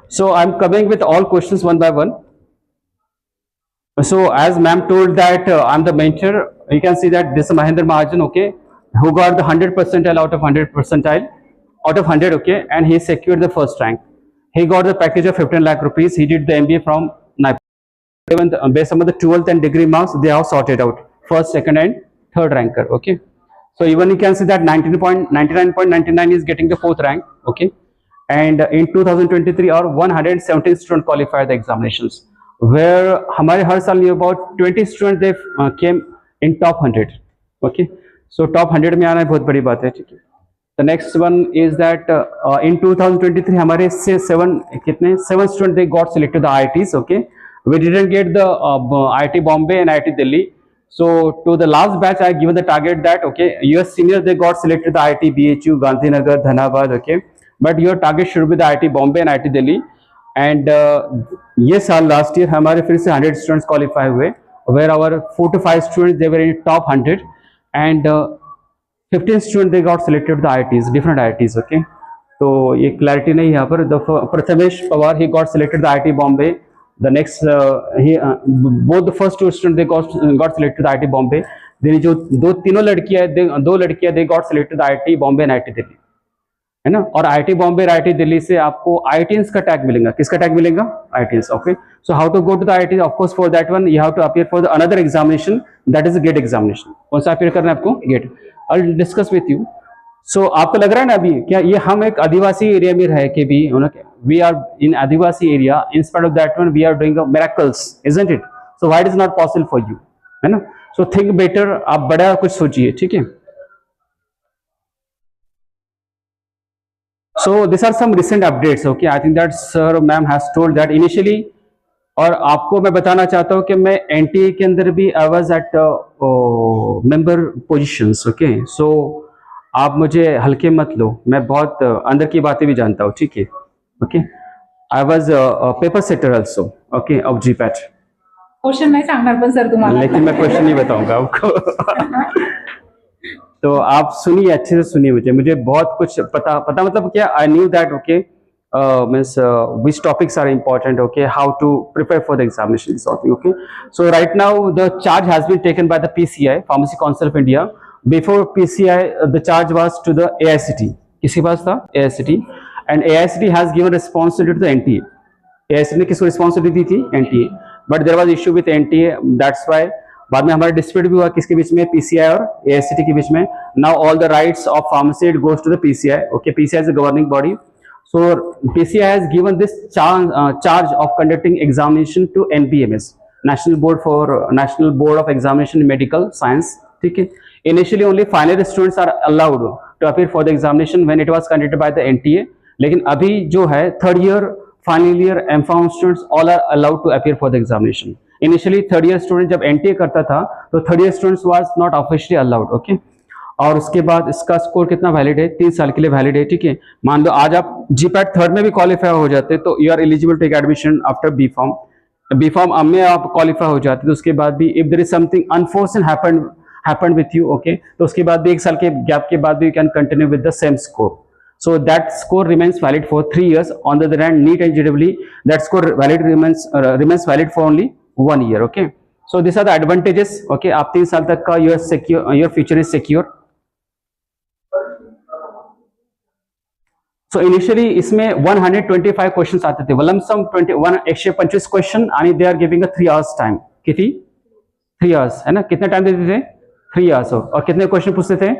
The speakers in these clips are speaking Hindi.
So I'm coming with all questions one by one. So as ma'am told that I'm the mentor, you can see that this is Mahendra Mahajan, okay, who got the 100 percentile out of 100 percentile out of 100, okay, and he secured the first rank. He got the package of 15 lakh rupees. He did the MBA from NIPA. Even based on the 12th and degree marks, they have sorted out first, second, and third ranker, okay. So even you can see that 99.99 is getting the fourth rank, okay. And in 2023 or 117 students qualified the examinations, where हमारे हर साल about 20 students they came in top 100, okay. So top 100 में आना बहुत बड़ी बात है, ठीक है. The next one is that in 2023 हमारे से 7 students they got selected the IITs, okay. We didn't get the IIT Bombay and IIT Delhi. So to the last batch I given the target that okay, US seniors they got selected the IIT BHU, Gandhinagar, Dhanabad, okay. But your target should be the IIT Bombay and IIT Delhi. And ये साल last year हमारे फिर से 100 students qualify हुए, where our 4 to 5 students they were in top 100 and 15 students they got selected the IITs, different IITs, okay. तो ये clarity नहीं यहाँ पर. The Prathamesh Pawar he got selected the IIT Bombay. The next both the first two students they got selected the IIT Bombay. Then जो दो लड़कियां they got selected the IIT Bombay and IIT Delhi, है ना. और IIT Bombay और IIT Delhi से आपको IITians का टैग मिलेगा. किसका टैग मिलेगा? IITians, okay. So how to go to the IIT? Of course for that one you have to appear for the another examination, that is a GATE examination. कौन सा appear करना है आपको? GATE. I'll discuss with you. So आपको लग रहा है ना अभी क्या ये हम एक आदिवासी एरिया में रह के भी we are in Adivasi area, in spite of that one we are doing miracles, isn't it? So why it is not possible for you, है ना. So think better, आप बड़ा कुछ सोचिए, ठीक है. So these are some recent updates, okay. I think that sir ma'am has told that initially, और आपको मैं बताना चाहता हूँ कि मैं NTA के अंदर भी I was at member positions, okay. So आप मुझे हल्के मत लो, मैं बहुत अंदर की बातें भी जानता हूँ, ठीक है, okay. I was a paper setter also, okay, of GPAT. Question नहीं सांगणार पण सर तुम्हाला, लेकिन मैं क्वेश्चन नहीं बताऊंगा आपको. तो आप सुनिए, अच्छे से सुनिए, मुझे बहुत कुछ पता मतलब क्या, I knew that okay means which topics are important, okay, how to prepare for the examination, okay. So right now the charge has been taken by the PCI, Pharmacy Council of India. Before PCI the charge was to the AICT. किसके पास था? AICT. And AICT has given responsibility to the NTA. AICT ने किसको responsibility दी थी? NTA. But there was issue with NTA, that's why बाद में हमारा dispute भी हुआ किसके बीच में? PCI और AICT के बीच में. Now all the rights of pharmacy it goes to the PCI, okay. PCI is the governing body. So PCI has given this charge of conducting examination to NBMS, National Board of Examination in Medical Science, ठीक है. Initially only final students are allowed to appear for the examination when it was conducted by the NTA. लेकिन अभी जो है third year, final year, M.Pharm students all are allowed to appear for the examination. Initially third year student जब NTA करता था तो third year students was not officially allowed, okay. और उसके बाद इसका स्कोर कितना वैलिड है? 3 साल के लिए वैलिड है, ठीक है. मान लो आज आप GPAT थर्ड में भी क्वालिफाई हो जाते तो you are eligible to take admission after B Pharm में आप क्वालिफाई हो जाते तो उसके बाद भी if there is something unforeseen happened with you, okay, तो उसके बाद भी 1 साल के गैप के बाद भी you can continue with the same score. So that score remains valid for 3 years. On the other hand, NEET and JEE, that score remains valid for only 1 year, okay. So these are the advantages, okay. आप 3 साल तक का your future is secure. So initially इसमें 125 questions आते थे, लमसम 125 क्वेश्चन, आणि they are giving a 3 hours time. कितनी? 3 hours, है ना. कितना टाइम देते थे? 3 hours. और कितने क्वेश्चन पूछते थे?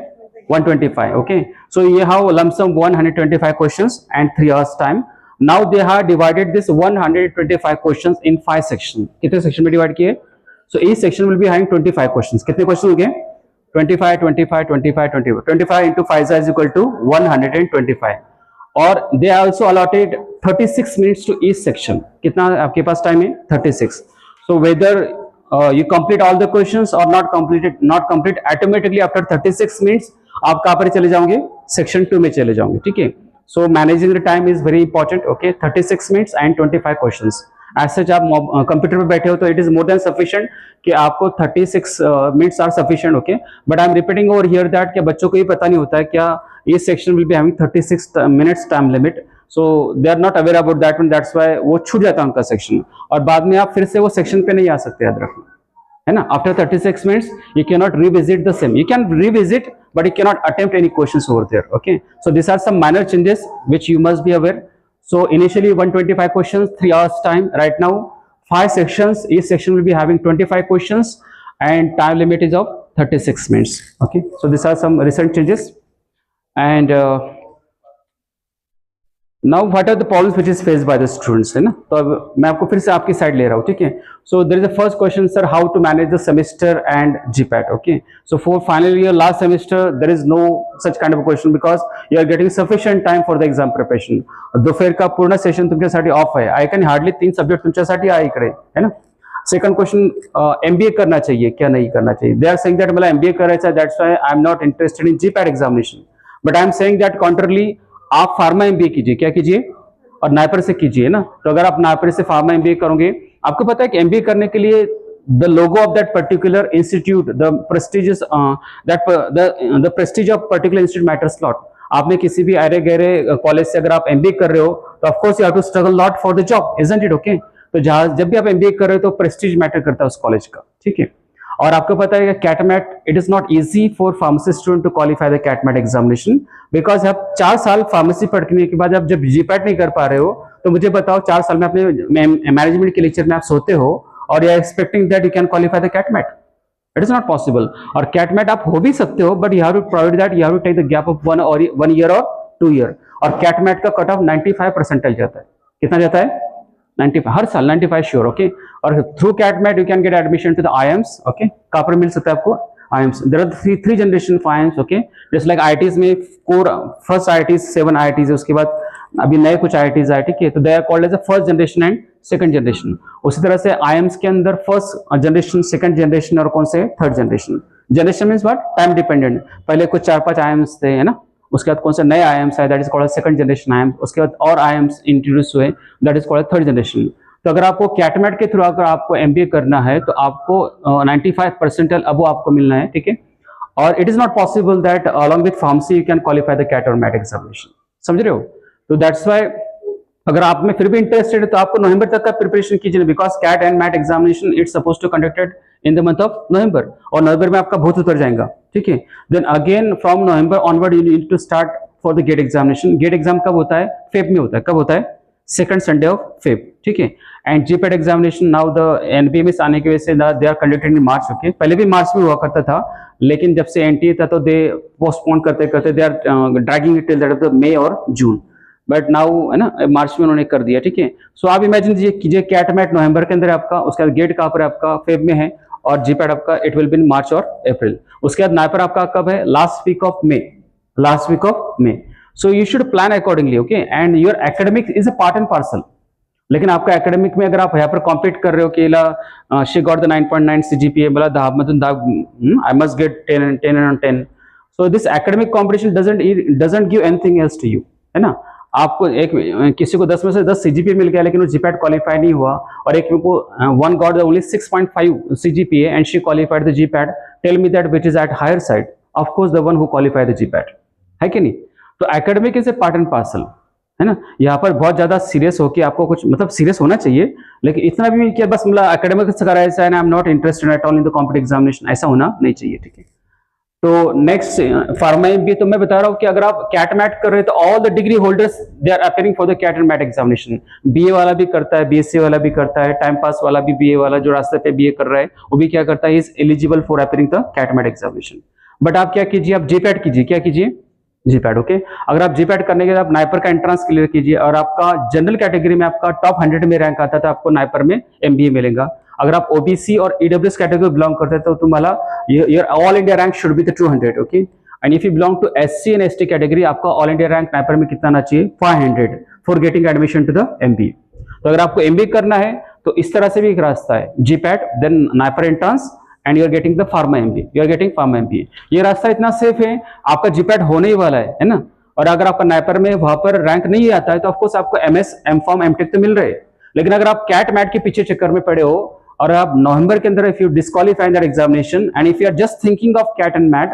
125, okay. So you have lump sum 125 questions and 3 hours time. Now they have divided this 125 questions in 5 sections. कितने सेक्शन में डिवाइड किए? So each section will be having 25 questions. कितने क्वेश्चन हो गए? 25, 25, 25, 25. 25 into 5 is equal to 125. और they also allotted 36 minutes to each section. कितना आपके पास टाइम है? 36. So whether you complete all the questions or not complete, automatically after 36 minutes आप कहाँ पर चले जाओगे? सेक्शन 2 में चले जाओगे, ठीक है. So managing the time is very important, okay. 36 minutes and 25 questions. As such आप कंप्यूटर पे बैठे हो तो it is more than sufficient कि आपको 36 minutes are sufficient, okay. But I am repeating over here that कि बच्चों को ये पता नहीं होता है क्या ये section will be having 36 minutes time limit. So they are not aware about that one, that's why वो छूट जाता है उनका सेक्शन, और बाद में आप फिर से वो सेक्शन पे नहीं आ सकते, याद रखना, है ना. After 36 minutes you can not revisit the same, you can revisit but you can not attempt any questions over there. Okay, so this are some minor changes which you must be aware. So initially 125 questions, 3 hours time. Right now 5 sections, each section will be having 25 questions and time limit is of 36 minutes. Okay, so these are some recent changes. And now what are the problems which is faced by the students, है ना. तो अब मैं आपको फिर से आपकी साइड ले रहा हूँ, ठीक है. So there is a first question, sir, how to manage the semester and GPAT. Okay, so for final year last semester there is no such kind of a question because you are getting sufficient time for the exam preparation. दोपहर का पूर्ण सेशन तुमच्यासाठी ऑफ आहे, आय कॅन हार्डली 3 सब्जेक्ट तुमच्यासाठी आहे इकडे, है ना. सेकंड क्वेश्चन, MBA करना चाहिए क्या नहीं करना चाहिए. दे आर सेइंग दैट मला MBA करायचा आहे, that's why I am not interested in GPAT examination, but I am saying that contrarily आप फार्मा MBA कीजिए, क्या कीजिए, और नाइपर से कीजिए ना. तो अगर आप नाइपर से फार्मा MBA करोगे, आपको पता है कि MBA करने के लिए the logo of that particular institute, the prestigious the Prestige of particular institute matters lot. आपने किसी भी अरे गहरे कॉलेज से अगर आप MBA कर रहे हो तो of course you have to struggle lot for the job, isn't it. Okay, तो जब भी आप MBA कर रहे हो तो प्रेस्टीज मैटर करता है उस कॉलेज का, ठीक है. और आपको पता है कि CAT MAT, it is not easy for pharmacy student to qualify the CAT MAT examination, because आप 4 साल फार्मेसी पढ़ने के बाद आप जब GPAT नहीं कर पा रहे हो तो मुझे बताओ 4 साल में अपने मैनेजमेंट के लेक्चर में आप सोते हो और you are expecting that you can qualify the CAT MAT. It is not possible. और कैटमैट आप हो भी सकते हो but you have to provide that, you have to take the gap of 1 year और 2 ईयर. और कैटमैट का कट ऑफ 95 परसेंटाइल जाता है. कितना जाता है? 95 हर साल, 95 श्योर. ओके, और through CAT MAT you can get admission to the IIMs. Okay, कहां पर मिल सकता है आपको? IIMs. There are 3 generation of IIMs. Okay, just like IITs में कोर फर्स्ट IITs 7 IITs है, उसके बाद अभी नए कुछ IITs आए, ठीक है. तो they are called as a first generation and second generation. उसी तरह से IIMs के अंदर फर्स्ट जनरेशन, सेकंड जनरेशन और कौन से? Third generation. Generation means what? Time dependent. पहले कुछ 4-5 IIMs थे, है ना. उसके बाद कौन से नए IIMs आए, that is called second generation IIMs. उसके बाद और IIMs इंट्रोड्यूस हुए, that is called third generation. तो अगर आपको कैटमैट के थ्रू अगर आपको MBA करना है तो आपको 95 परसेंटाइल अबो आपको मिलना है, ठीक है. और it is not possible that along with pharmacy you can qualify the CAT और मैट एग्जामिनेशन. समझ रहे हो? तो दैट्स व्हाई अगर आप में फिर भी इंटरेस्टेड है तो आपको नवंबर तक का प्रिपरेशन कीजिए, because CAT and MAT examination it's suppose to conducted in the month of November, और नवंबर में आपका भूत उतर जाएगा, ठीक है. Then again from November onward you need to start for the GATE examination. GATE exam कब होता है? फेब में होता है. कब होता है? सेकंड संडे ऑफ फेब, ठीक है. And GPAT examination now the NPMS आने की वजह से they are conducted in March. Okay, पहले भी मार्च में हुआ करता था, लेकिन जब से NTA था तो दे पोस्टपोन करते करते they are dragging it till that of the मई और जून, बट नाउ है ना मार्च में उन्होंने कर दिया, ठीक है. सो आप इमेजिन कीजिए कैटमैट नवंबर के अंदर आपका, उसके बाद गेट कहाँ पर आपका? फेब में है, और GPAT आपका it will be in March और अप्रैल. उसके बाद नाइपर आपका कब है? Last week of May. Last week of May. So you should plan accordingly. Okay, and your academic is a part and parcel. लेकिन आपका एकेडमिक में अगर आप यहाँ पर कॉम्पीट कर रहे हो कि शी गॉट द 9.9 CGPA, मला 10 I must get 10 on 10. So this academic competition doesn't give anything else to you, है ना. आपको एक किसी को 10 में से 10 CGPA मिल गया लेकिन वो GPAT क्वालिफाई नहीं हुआ, और एक को one got the only 6.5 CGPA and she qualified the GPAT. Tell me that which is at higher side? Of course the one who qualified the GPAT, है कि नहीं. तो academic is a part and parcel, है ना. यहाँ पर बहुत ज्यादा सीरियस होके आपको कुछ मतलब सीरियस होना चाहिए, लेकिन इतना भी कि बस मतलब एकेडमिक से करा ऐसा है ना, आई am not interested at all in the competitive examination, ऐसा होना नहीं चाहिए, ठीक है. तो नेक्स्ट फार्मा MBA, तो मैं बता रहा हूँ कि अगर आप कैट मैट कर रहे हैं तो all the degree holders they are appearing for the CAT and MAT examination. BA वाला भी करता है, BSc वाला भी करता है, टाइम पास वाला भी, BA वाला जो रास्ते पे BA कर रहा है वो भी क्या करता है? Is eligible for appearing the CAT MAT examination. But आप क्या कीजिए? आप GPAT कीजिए. क्या कीजिए? GPAT. ओके, अगर आप GPAT करने के बाद आप नाइपर का एंट्रेंस क्लियर कीजिए, और आपका जनरल कैटेगरी में आपका टॉप 100 में रैंक आता था, आपको नाइपर में MBA मिलेगा. अगर आप OBC और EWS कैटेगरी बिलोंग करते हैं तो तुम्हारा your all India rank should be the 200. Okay, and if you belong to SC and ST category, आपका ऑल इंडिया रैंक नाइपर में कितना आना चाहिए? 500 for getting admission to the MBA. तो अगर आपको MBA करना है तो इस तरह से भी एक रास्ता है, GPAT then NIPER entrance and you are getting the pharma MBA. You are getting pharma MBA. ये रास्ता इतना सेफ है, आपका GPAT होने ही वाला है ना. और अगर आपका नाइपर में वहां पर रैंक नहीं आता है तो ऑफकोर्स आपको MS, M.Pharm, M.Tech तो मिल रहे हैं. लेकिन अगर आप कैट मैट के पीछे चक्कर में पड़े हो और आप नवंबर के अंदर if you disqualify that examination and if you are just thinking of CAT and MAT,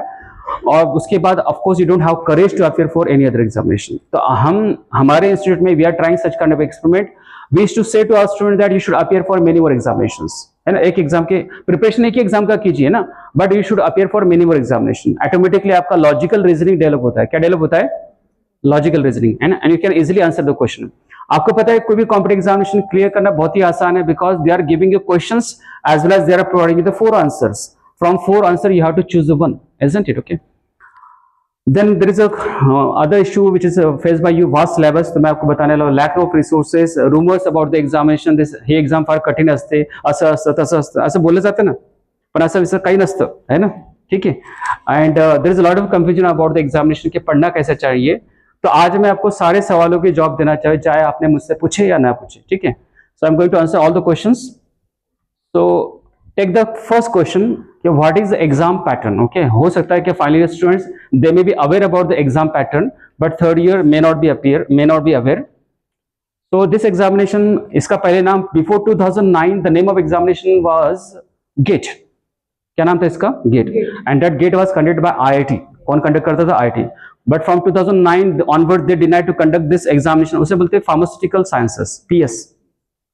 और उसके बाद of course you don't have courage to appear for any other examination. तो हम हमारे इंस्टीट्यूट में we are trying such kind of experiment. We used to say to our student that you should appear for many more examinations, है ना। एक एग्जाम के प्रिपरेशन एक ही एग्जाम का कीजिए ना, but you should appear for many more examination. Automatically आपका लॉजिकल रीजनिंग डेवलप होता है। क्या डेवलप होता है? लॉजिकल रीजनिंग, है ना। And you can easily answer the question. आपको पता है कोई भी कॉम्पिटिटिव एग्जामिनेशन क्लियर करना बहुत ही आसान है, because they are giving you questions as well as they are providing you the 4 answers. From 4 answer you have to choose the one, isn't it? Okay. Then there is a other issue which is faced by you, vast syllabus. तो मैं आपको बताने लगा, lack of resources, rumors about the examination, this hey exam फार कठीण असते, असं असतं तसं असतं असं बोललं जातं ना, पण असं विसर काही नसतं, है ना, ठीक है। And there is a lot of confusion about the examination के पढ़ना कैसे चाहिए। तो आज मैं आपको सारे सवालों के जवाब देना चाहिए, चाहे आपने मुझसे पूछे या ना पूछे, ठीक है। So I am going to answer all the questions. तो टेक द फर्स्ट क्वेश्चन कि what is the exam pattern. Okay, हो सकता है कि final year students they may be aware about the exam pattern, but third year may not be aware. तो दिस एग्जामिनेशन, इसका पहले नाम before 2009 the name of examination was GATE. क्या नाम था इसका? GATE. And that GATE was conducted by IIT. कौन कंडक्ट करता था? IIT. But from 2009 onward they denied to conduct this examination. उसे बोलते हैं pharmaceutical sciences, PS,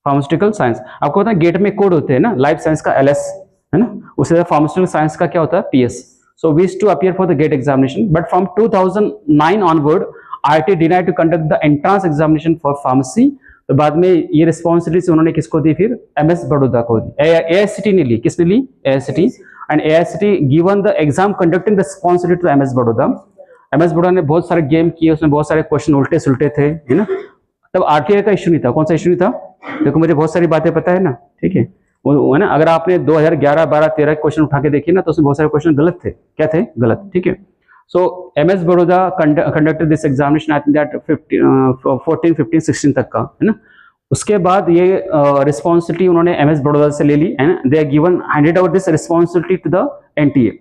pharmaceutical science. आपको पता है गेट में कोड होते हैं ना, लाइफ साइंस का एलएस, है ना, उसे फार्मास्यूटिकल साइंस का क्या होता है? PS. So we used to appear for the GATE examination, but from 2009 onward IIT denied to conduct the entrance examination for pharmacy. तो बाद में ये रिस्पॉन्सिबिलिटी उन्होंने किसको दी? फिर एमएस बड़ौदा को दी। एआईसीटी ने ली। किसने ली? AICT. And AICT given the exam conducting responsibility to MS Baroda. MS Baroda ने बहुत सारे गेम किए, उसमें बहुत सारे क्वेश्चन उल्टे सुलटे थे, है ना। तब आरटीआई का इश्यू नहीं था। कौन सा इश्यू नहीं था? देखो मुझे बहुत सारी बातें पता है ना, ठीक है, वो है ना। अगर आपने 2011, 12, 13 क्वेश्चन उठा के देखिए ना, तो उसमें बहुत सारे क्वेश्चन गलत थे। क्या थे? गलत, ठीक है। So MS Baroda conducted this examination, I think that 14, 15, 16 तक का, है ना। उसके बाद ये रिस्पॉन्सिबिलिटी उन्होंने एमएस बड़ौदा से ले ली, and they given handed over this responsibility to the NTA.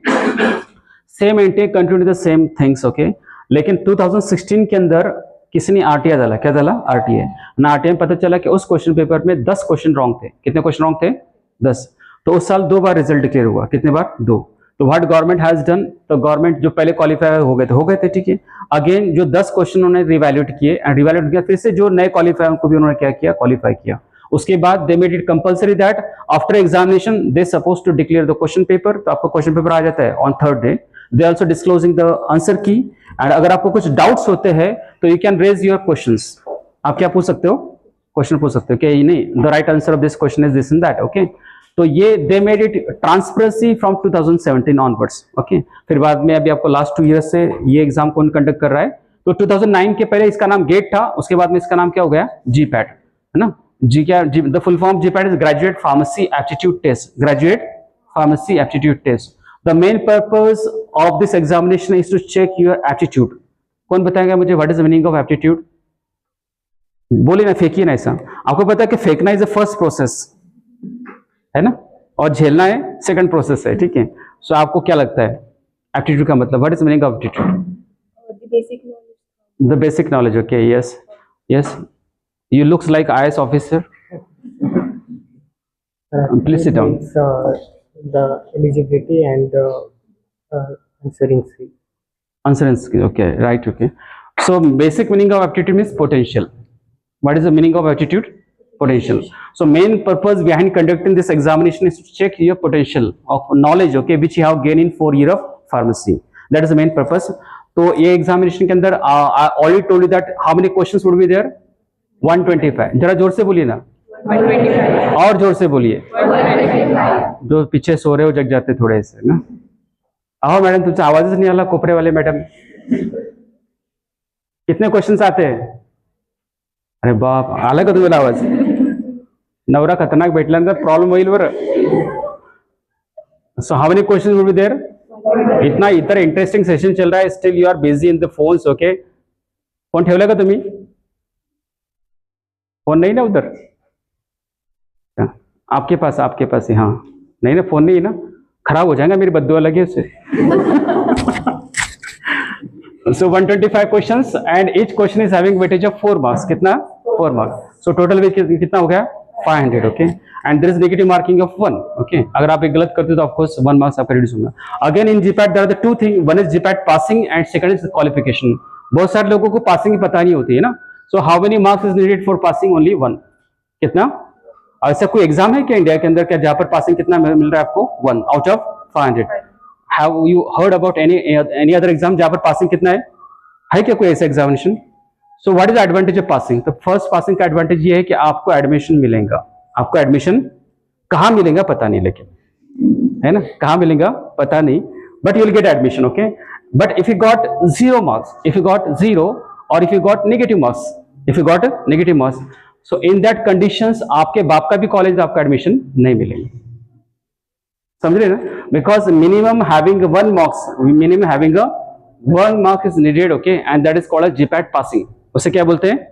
Same NTA continue the same things, okay. लेकिन 2016 के अंदर किसने आरटीआई डाला? क्या डाला? आरटीआई। ना आरटीआई में पता चला कि उस क्वेश्चन पेपर में 10 क्वेश्चन रॉन्ग थे। कितने क्वेश्चन रॉन्ग थे? 10। तो उस साल 2 बार रिजल्ट डिक्लेयर हुआ। कितने बार? 2। तो व्हाट गवर्नमेंट हैज डन, तो गवर्नमेंट जो पहले क्वालिफाई हो गए थे, ठीक है, अगेन जो 10 क्वेश्चन उन्होंने रिवैल्यूएट किए, एंड रिवैल्यूएट किया, फिर से जो नए क्वालिफाई उनको भी उन्होंने क्या किया? क्वालिफाई किया। उसके बाद they made it compulsory that after examination they suppose to declare the question paper. तो आपको क्वेश्चन पेपर आ जाता है on third day. They also disclosing the answer key, and अगर आपको कुछ डाउट्स होते हैं तो you can raise your questions. आप क्या पूछ सकते हो? क्वेश्चन पूछ सकते हो कि नहीं, the right answer of this question is this and that, okay. तो ये दे made it transparency from 2017 onwards, okay. फिर बाद में अभी आपको लास्ट 2 ईयर्स से ये एग्जाम कौन कंडक्ट कर रहा है? तो 2009 के पहले इसका नाम गेट था, उसके बाद में इसका नाम क्या हो गया? जीपैट, है ना। जी क्या? The full form GPAT is graduate pharmacy aptitude test. Graduate pharmacy aptitude test. The main purpose of this examination is to check your aptitude. कौन बताएगा मुझे what is the meaning of aptitude? बोलिए ना, फेंकिए ना ऐसा। आपको पता है कि फेंकना इज द फर्स्ट प्रोसेस, है ना, और झेलना है सेकंड प्रोसेस है, ठीक है। सो आपको क्या लगता है एप्टीट्यूड का मतलब? What is meaning of aptitude? The basic knowledge, okay, yes yes. You looks like IAS officer. Please sit down. The eligibility and answering skill. Answering skill, okay, right, okay. So basic meaning of aptitude means potential. What is the meaning of aptitude? Potential. So main purpose behind conducting this examination is to check your potential of knowledge, okay, which you have gained in 4 years of pharmacy. That is the main purpose. तो ये examination के अंदर I already told you that how many questions would be there? 125. जरा जोर से बोलिए ना, 125। और जोर से बोलिए, जो पीछे सो रहे हो जग जाते थोड़े से ना। आओ मैडम, तुमसे आवाज नहीं आला, कोपरे वाले मैडम। कितने क्वेश्चंस आते हैं? अरे बाप, आला का तुम्हें आवाज? नवरा खतरनाक भेटल्यानंतर प्रॉब्लेम होईल बरं। So how many questions will be there? इतना इतर इंटरेस्टिंग सेशन चल रहा है, still you are busy in the phones, okay. Phone ठेवला का तुम्ही? फोन नहीं ना उधर? आपके पास है? हाँ, नहीं ना, फोन नहीं है ना, खराब हो जाएगा, मेरी बद्दुआ लगी उससे। So 125 questions and each question is having weightage of 4 marks. कितना? 4 marks. So total weight कितना हो गया? 500 okay and there is negative marking of 1 okay अगर आप एक गलत करते हो तो ऑफ कोर्स 1 मार्क्स आपका रिड्यूस होगा again in GPAT there are the two thing one is GPAT passing and second is qualification बहुत सारे लोगों को पासिंग की पता नहीं होती है ना सो how many marks is needed for passing only 1 कितना ऐसा कोई एग्जाम है क्या इंडिया के अंदर क्या जहां पर पासिंग कितना मिल रहा है आपको 1 out of 500 have you heard about any other exam जहां पर पासिंग कितना है क्या कोई ऐसा examination so what is the advantage of passing तो फर्स्ट पासिंग का एडवांटेज ये है कि आपको एडमिशन मिलेगा आपको एडमिशन कहां मिलेगा पता नहीं लेकिन है ना कहां मिलेगा पता नहीं but you will get admission okay but if you got 0 marks if you got 0 और if you got negative marks so in that conditions आपके बाप का भी कॉलेज आपका एडमिशन नहीं मिलेगा समझ रहे ना because minimum having 1 mark is needed okay and that is called GPAT passing उसे क्या बोलते हैं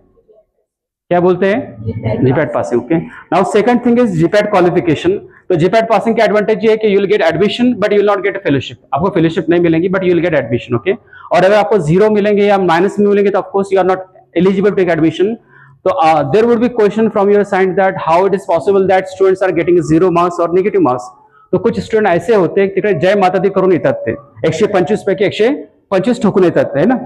GPAT passing okay now second thing is GPAT qualification तो जीपैट पासिंग का एडवांटेज ये है कि you will get admission but you will not gate fellowship आपको फेलोशिप नहीं मिलेंगी but you will get admission okay और अगर आपको 0 मिलेंगे या माइनस में मिलेंगे तो of course you are not eligible to take admission so there would be question from your side that how it is possible that students are getting 0 marks or negative marks तो कुछ स्टुडंट ऐसे होते हैं तिकडे जय माता दी करून येतात ते 125 पैकी 125 ठोकून येतात है ना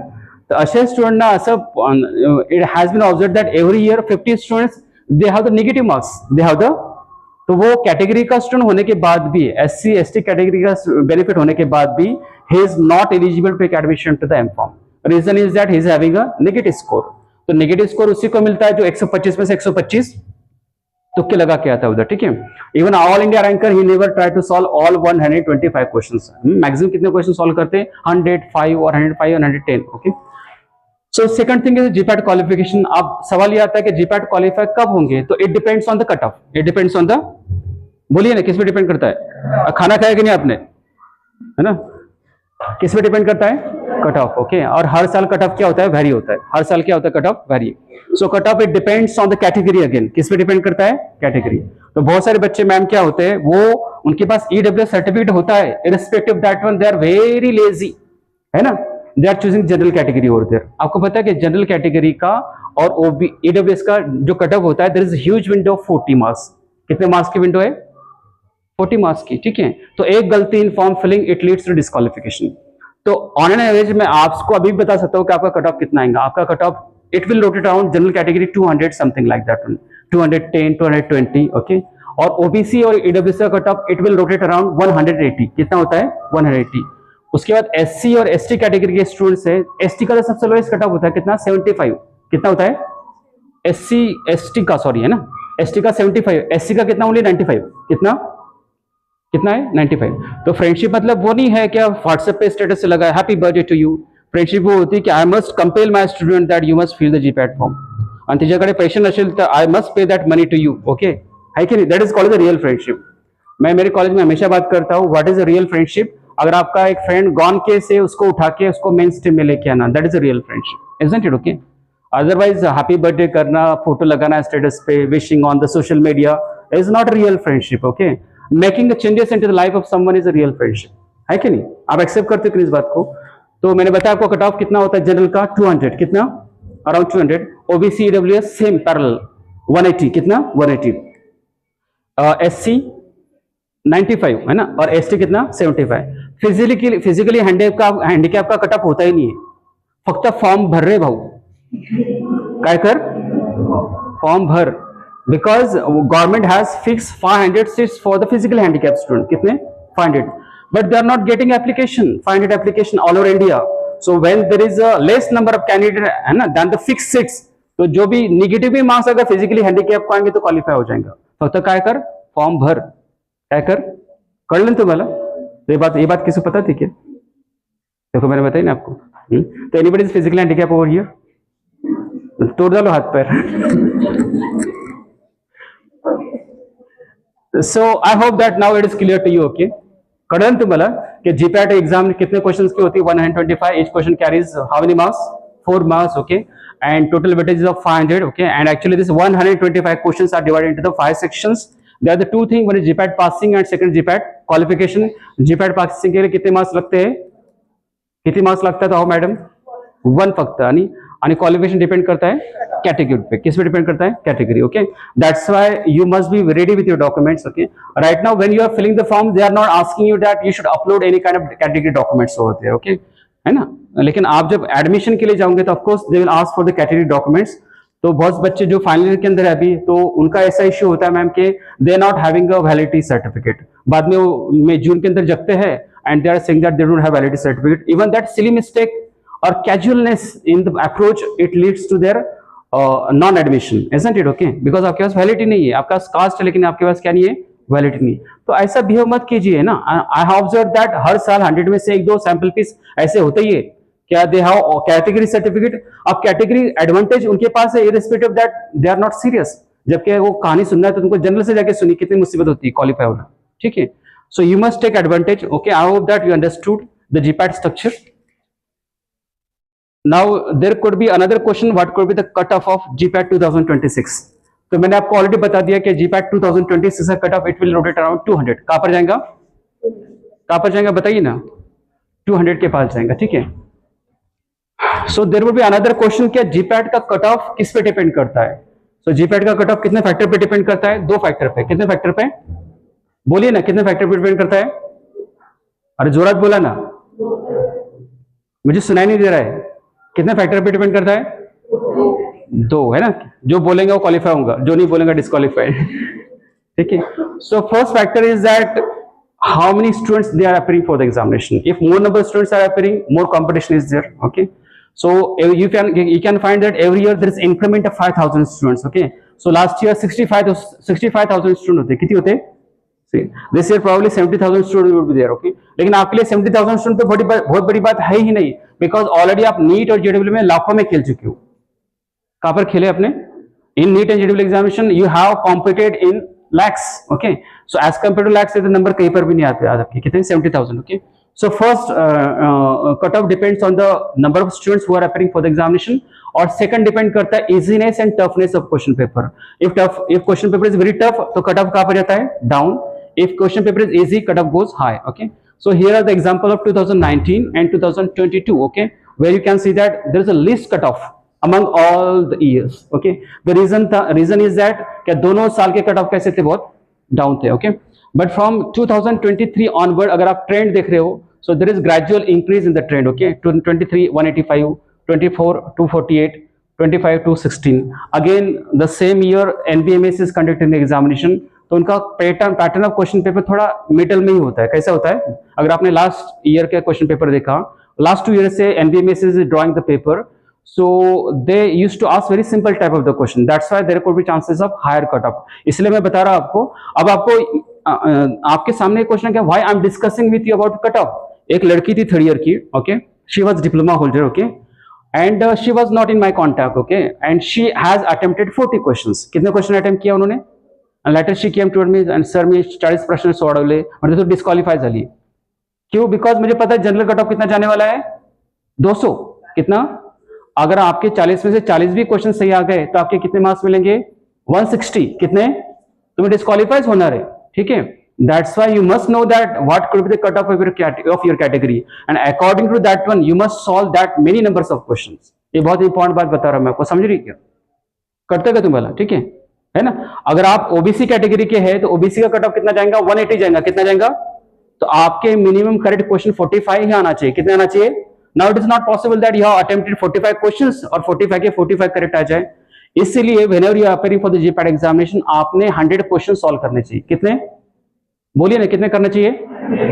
तर अशा स्टुडंटना असं it has been observed that every year 50 students they have the negative marks they have the तो वो कैटेगरी का स्टूडेंट होने के बाद भी SC ST कैटेगरी का बेनिफिट होने के बाद भी he is not eligible to take admission to the M.Pharm reason is that he is having a negative score तो नेगेटिव स्कोर उसी को मिलता है जो 125 में से 125 तुक्के लगा के आता है उधर ठीक है even all India ranker he never try to solve all 125 questions maximum कितने क्वेश्चन सॉल्व करते हैं 105 और 105 और 110 okay so second thing is GPAT qualification अब सवाल ये आता है कि जीपैट क्वालिफाई कब होंगे तो it depends on the cut of it depends on the बोलिए ना किस पे डिपेंड करता है खाना खाया कि नहीं आपने है ना किस पे डिपेंड करता है कट ऑफ ओके और हर साल कट ऑफ क्या होता है वेरी होता है हर साल क्या होता है cut off very so cut off it depends on the category again किस पे डिपेंड करता है कैटेगरी तो बहुत सारे बच्चे मैम क्या होते हैं वो उनके पास EWS सर्टिफिकेट होता है irrespective that one they are very lazy है ना they are choosing general category over there आपको पता है कि जनरल कैटेगरी का और EWS का जो कट ऑफ होता है there is huge window of 40 marks कितने मार्क्स की विंडो है 40 मार्क्स की ठीक है तो एक गलती in form filling it leads to disqualification तो ऑन एन एवरेज मैं आपको अभी बता सकता हूं कि आपका कट ऑफ कितना आएगा आपका cut off it will rotate around general category 200 something like that 210 220 okay और ओबीसी और EWS का cut of it will rotate around 180 कितना होता है 180 उसके बाद SC और ST कैटेगरी के स्टूडेंट्स है ST का तो सबसे लोएस्ट कट ऑफ होता है कितना 75 कितना होता है ST का सॉरी है ना ST का 75 SC का कितना ओनली 95 कितना है 95 तो फ्रेंडशिप मतलब वो नहीं है कि आप व्हाट्सएप पे स्टेटस से लगा happy birthday to you friendship वो होती है कि I must compel my student that you must fill the GPAT form आणि तुझ्याकडे पैसे नसेल तर I must pay that money to you okay है कि नहीं that is called the real friendship मैं मेरे कॉलेज में हमेशा बात करता हूँ what is a real friendship अगर आपका एक फ्रेंड गॉन के से उसको उठा के उसको मेन स्ट्रीम में लेके आना that is a real friendship isn't it okay otherwise happy birthday करना फोटो लगाना स्टेटस पे wishing on the social media is not a real friendship okay making the changes into the life of someone is a real friendship है कि नहीं आप एक्सेप्ट करते हो इस बात को तो मैंने बताया आपको कट ऑफ कितना होता है जनरल का 200 कितना around 200 OBC EWS same parallel 180 कितना 180 SC 95 है ना और ST कितना 75 फिजिकली हँडिकॅप का कट ऑफ होता ही नहीं है फक्त फॉर्म भर रे भाऊ काय कर फॉर्म भर because government has fixed 500 seats for the physically handicapped student कितने 500 but they are not getting application 500 application all over India so when there is a less number of candidate है ना than the fixed seats तो जो भी नेगेटिव भी मार्क्स अगर फिजिकली हैंडिकैप को आएंगे तो क्वालिफाई हो जाएगा फक्त काय कर फॉर्म भर काय कर कळलं तुम्हाला ये बात किसी पता थी क्या देखो मैंने बताई ना आपको तो anybody is physically handicap over here तोड़ डालो हाथ पैर So I hope that now it is clear to you, okay? कळलं तुम्हाला कि जीपैट एग्जाम कितने क्वेश्चंस की होती है 125 each question carries how many marks 4 marks okay and total weightage is of 500 okay and actually this 125 questions are divided into the 5 sections there are the two things one is GPAT passing and second GPAT qualification GPAT passing के लिए कितने मार्क्स लगते हैं कितने मार्क्स लगता है तो मैडम 1 फक्त आणि क्वालिफिकेशन डिपेंड करता है कैटेगरी पे, किस पे डिपेंड करता है? Category. Okay, that's why you must be ready with your documents. Okay, right now when you are filling the form they are not asking you that you should upload any kind of category documents over there. Okay, है ना. लेकिन आप जब एडमिशन के लिए जाओगे तो of course they will ask for the category documents. तो बहुत बच्चे जो फाइनल ईयर के अंदर है अभी, तो उनका ऐसा इश्यू होता है मैम के they are not having a validity certificate. बाद में वो जून के अंदर जगते हैं and they are saying that they don't have validity certificate. Even that silly mistake or casualness in the approach, it leads to their non-admission, isn't it? Okay, because आपके पास वैलिडिटी नहीं है, आपका कास्ट है लेकिन आपके पास क्या नहीं है? वैलिडिटी नहीं. तो ऐसा बिहेव मत कीजिए ना. आई हैव ऑब्जर्व दैट हर साल 100 में से 1-2 सैंपल पीस ऐसे होते ही है. क्या दे हैव कैटेगरी सर्टिफिकेट? अब कैटेगरी एडवांटेज उनके पास है, irrespective of that they are not serious. जबकि वो कहानी सुनना है तो उनको जनरल से जाके सुनी, कितनी मुसीबत होती है क्वालिफाई होना. ठीक है, so you must take advantage. Okay, I hope that you understood the GPAT structure. Now there could be another question, what could be the cutoff of GPAT 2026? तो मैंने आपको ऑलरेडी बता दिया कि GPAT 2026 का cut of it will rotate around 200. कहां पर जाएगा? कहां पर जाएगा बताइए ना? 200 के पास जाएगा. ठीक है, so there will be another question, क्या GPAT का कट ऑफ किस पे डिपेंड करता है? सो GPAT का कट ऑफ कितने फैक्टर पे डिपेंड करता है? 2 फैक्टर पे. कितने फैक्टर पे? बोलिए ना, कितने फैक्टर पे डिपेंड करता है? अरे जोरात बोला ना, मुझे सुनाई नहीं दे रहा है. कितने फैक्टर पे डिपेंड करता है? 2, है ना. जो बोलेंगे वो क्वालिफाई होगा, जो नहीं बोलेंगे डिस्क्वालिफाइड. ठीक है, so first factor is that how many students they are appearing for the examination. If more number of students are appearing, more competition is there. Okay, so you can find that every year there is increment of 5,000 students. Okay, so last year 65,000 students होते. कितने होते? This year probably 70,000 students would be there. Okay, लेकिन आपके लिए 70,000 students तो बहुत बड़ी बात है ही नहीं, बिकॉज ऑलरेडी आप नीट और JEE में लाखों में खेल चुके हो. कहां पर खेले अपने? In NEET and JEE examination you have competed in lakhs. Okay, so as compared to lakhs, the number कहीं पर भी नहीं आते आज आपके. कितने? 70,000. Okay, so first cutoff depends on the number of students who are appearing for the examination, और second depend करता है easiness and toughness of question paper. If question paper is very tough, तो cutoff कहां पर जाता है? Down. If question paper is easy, cutoff goes high. Okay, so here are the example of 2019 and 2022. Okay, where you can see that there is a least cutoff among all the years. Okay, the reason is that क्या दोनों साल के कट ऑफ कैसे थे? बहुत डाउन थे. ओके, बट फ्रॉम 2023 ऑनवर्ड अगर आप ट्रेंड देख रहे हो, so there is gradual increase in the trend. Okay, 23 185, 24 248, 25 216. Again the same year NBMS is conducting the examination. तो उनका पैटर्न ऑफ क्वेश्चन पेपर थोड़ा मिडल में ही होता है. कैसा होता है? अगर आपने लास्ट ईयर का क्वेश्चन पेपर देखा, लास्ट 2 ईयर से NBMS is drawing the paper. So they used to ask very simple type of the question. That's why there could be chances of higher cutoff. इसलिए मैं बता रहा आपको. अब आपको आपके सामने एक क्वेश्चन है, why I'm discussing with you about cutoff. एक लड़की थी 3rd ईयर की. Okay, she was diploma holder. Okay, and she was not in my contact. Okay, and she has attempted 40 questions. कितने क्वेश्चन अटेम्प्ट किया उन्होंने? And later she came to me and sir मी 40 प्रश्न सोडवले म्हणजे तो डिस्क्वालिफाय झाली. क्यों? बिकॉज मुझे पता है जनरल कट ऑफ कितना जाने वाला है? 200. कितना? अगर आपके 40 में से 40 भी क्वेश्चन सही आ गए तो आपके कितने मार्क्स मिलेंगे? 160. कितने? तुम्हें डिस्क्वालिफाइज होना है. ठीक है, that's why you must know that what could be the cut off your category, and according to that one you must solve that many numbers of questions. ये बहुत इंपॉर्टेंट बात बता रहा हूं मैं आपको, समझ रही क्या? करते क्या तुम वाला? ठीक है ना. अगर आप ओबीसी कैटेगरी के हैं तो ओबीसी का कट ऑफ कितना जाएगा? 180 जाएगा. कितना जाएगा? तो आपके मिनिमम करेक्ट क्वेश्चन 45 ही आना चाहिए. कितने आना चाहिए? Now it is not possible that you have attempted 45 questions और 45 के 45 करेक्ट आ जाए. इसलिए whenever you are preparing for the GPAT examination, आपने 100 क्वेश्चन सॉल्व करने चाहिए. कितने? बोलिए ना, कितने करने चाहिए?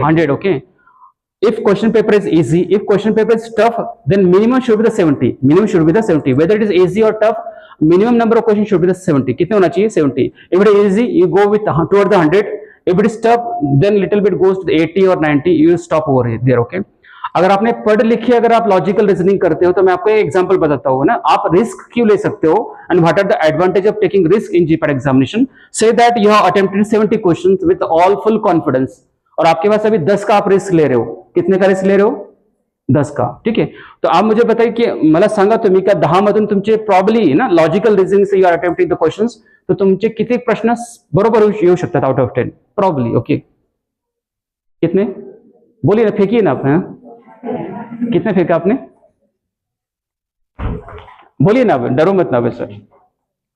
100. Okay, if question paper is easy, if question paper is tough, then minimum should be the 70. Minimum should be the 70. Whether it is easy or tough, minimum number of questions should be the 70. कितने होना चाहिए? 70. If it is easy, you go with toward the 100. If it is tough, then little bit goes to the 80 or 90. You stop over there. Okay. अगर आपने पढ़ लिखी, अगर आप लॉजिकल रीजनिंग करते हो, तो मैं आपको एक एग्जांपल बताता हूँ ना. आप रिस्क क्यों ले सकते हो and what are the advantage of taking risk in GPAT examination. Say that you have attempted 70 questions with all full confidence, और आपके पास अभी 10 का आप रिस्क ले रहे हो. कितने का रिस्क ले रहे हो? 10 का. ठीक है, तो आप मुझे बताइए की मला सांगा तुम्ही का 10 मधून तुमचे प्रॉब्ली ना लॉजिकल रिजनिंग से you are attempting the questions, तो तुमचे किती प्रश्न बरोबर येऊ शकतात आउट ऑफ 10 प्रॉब्ली. ओके, कितने? बोलिए ना, फेंकिए ना आप. कितने फेंका आपने? बोलिए ना, डरो मत ना सर.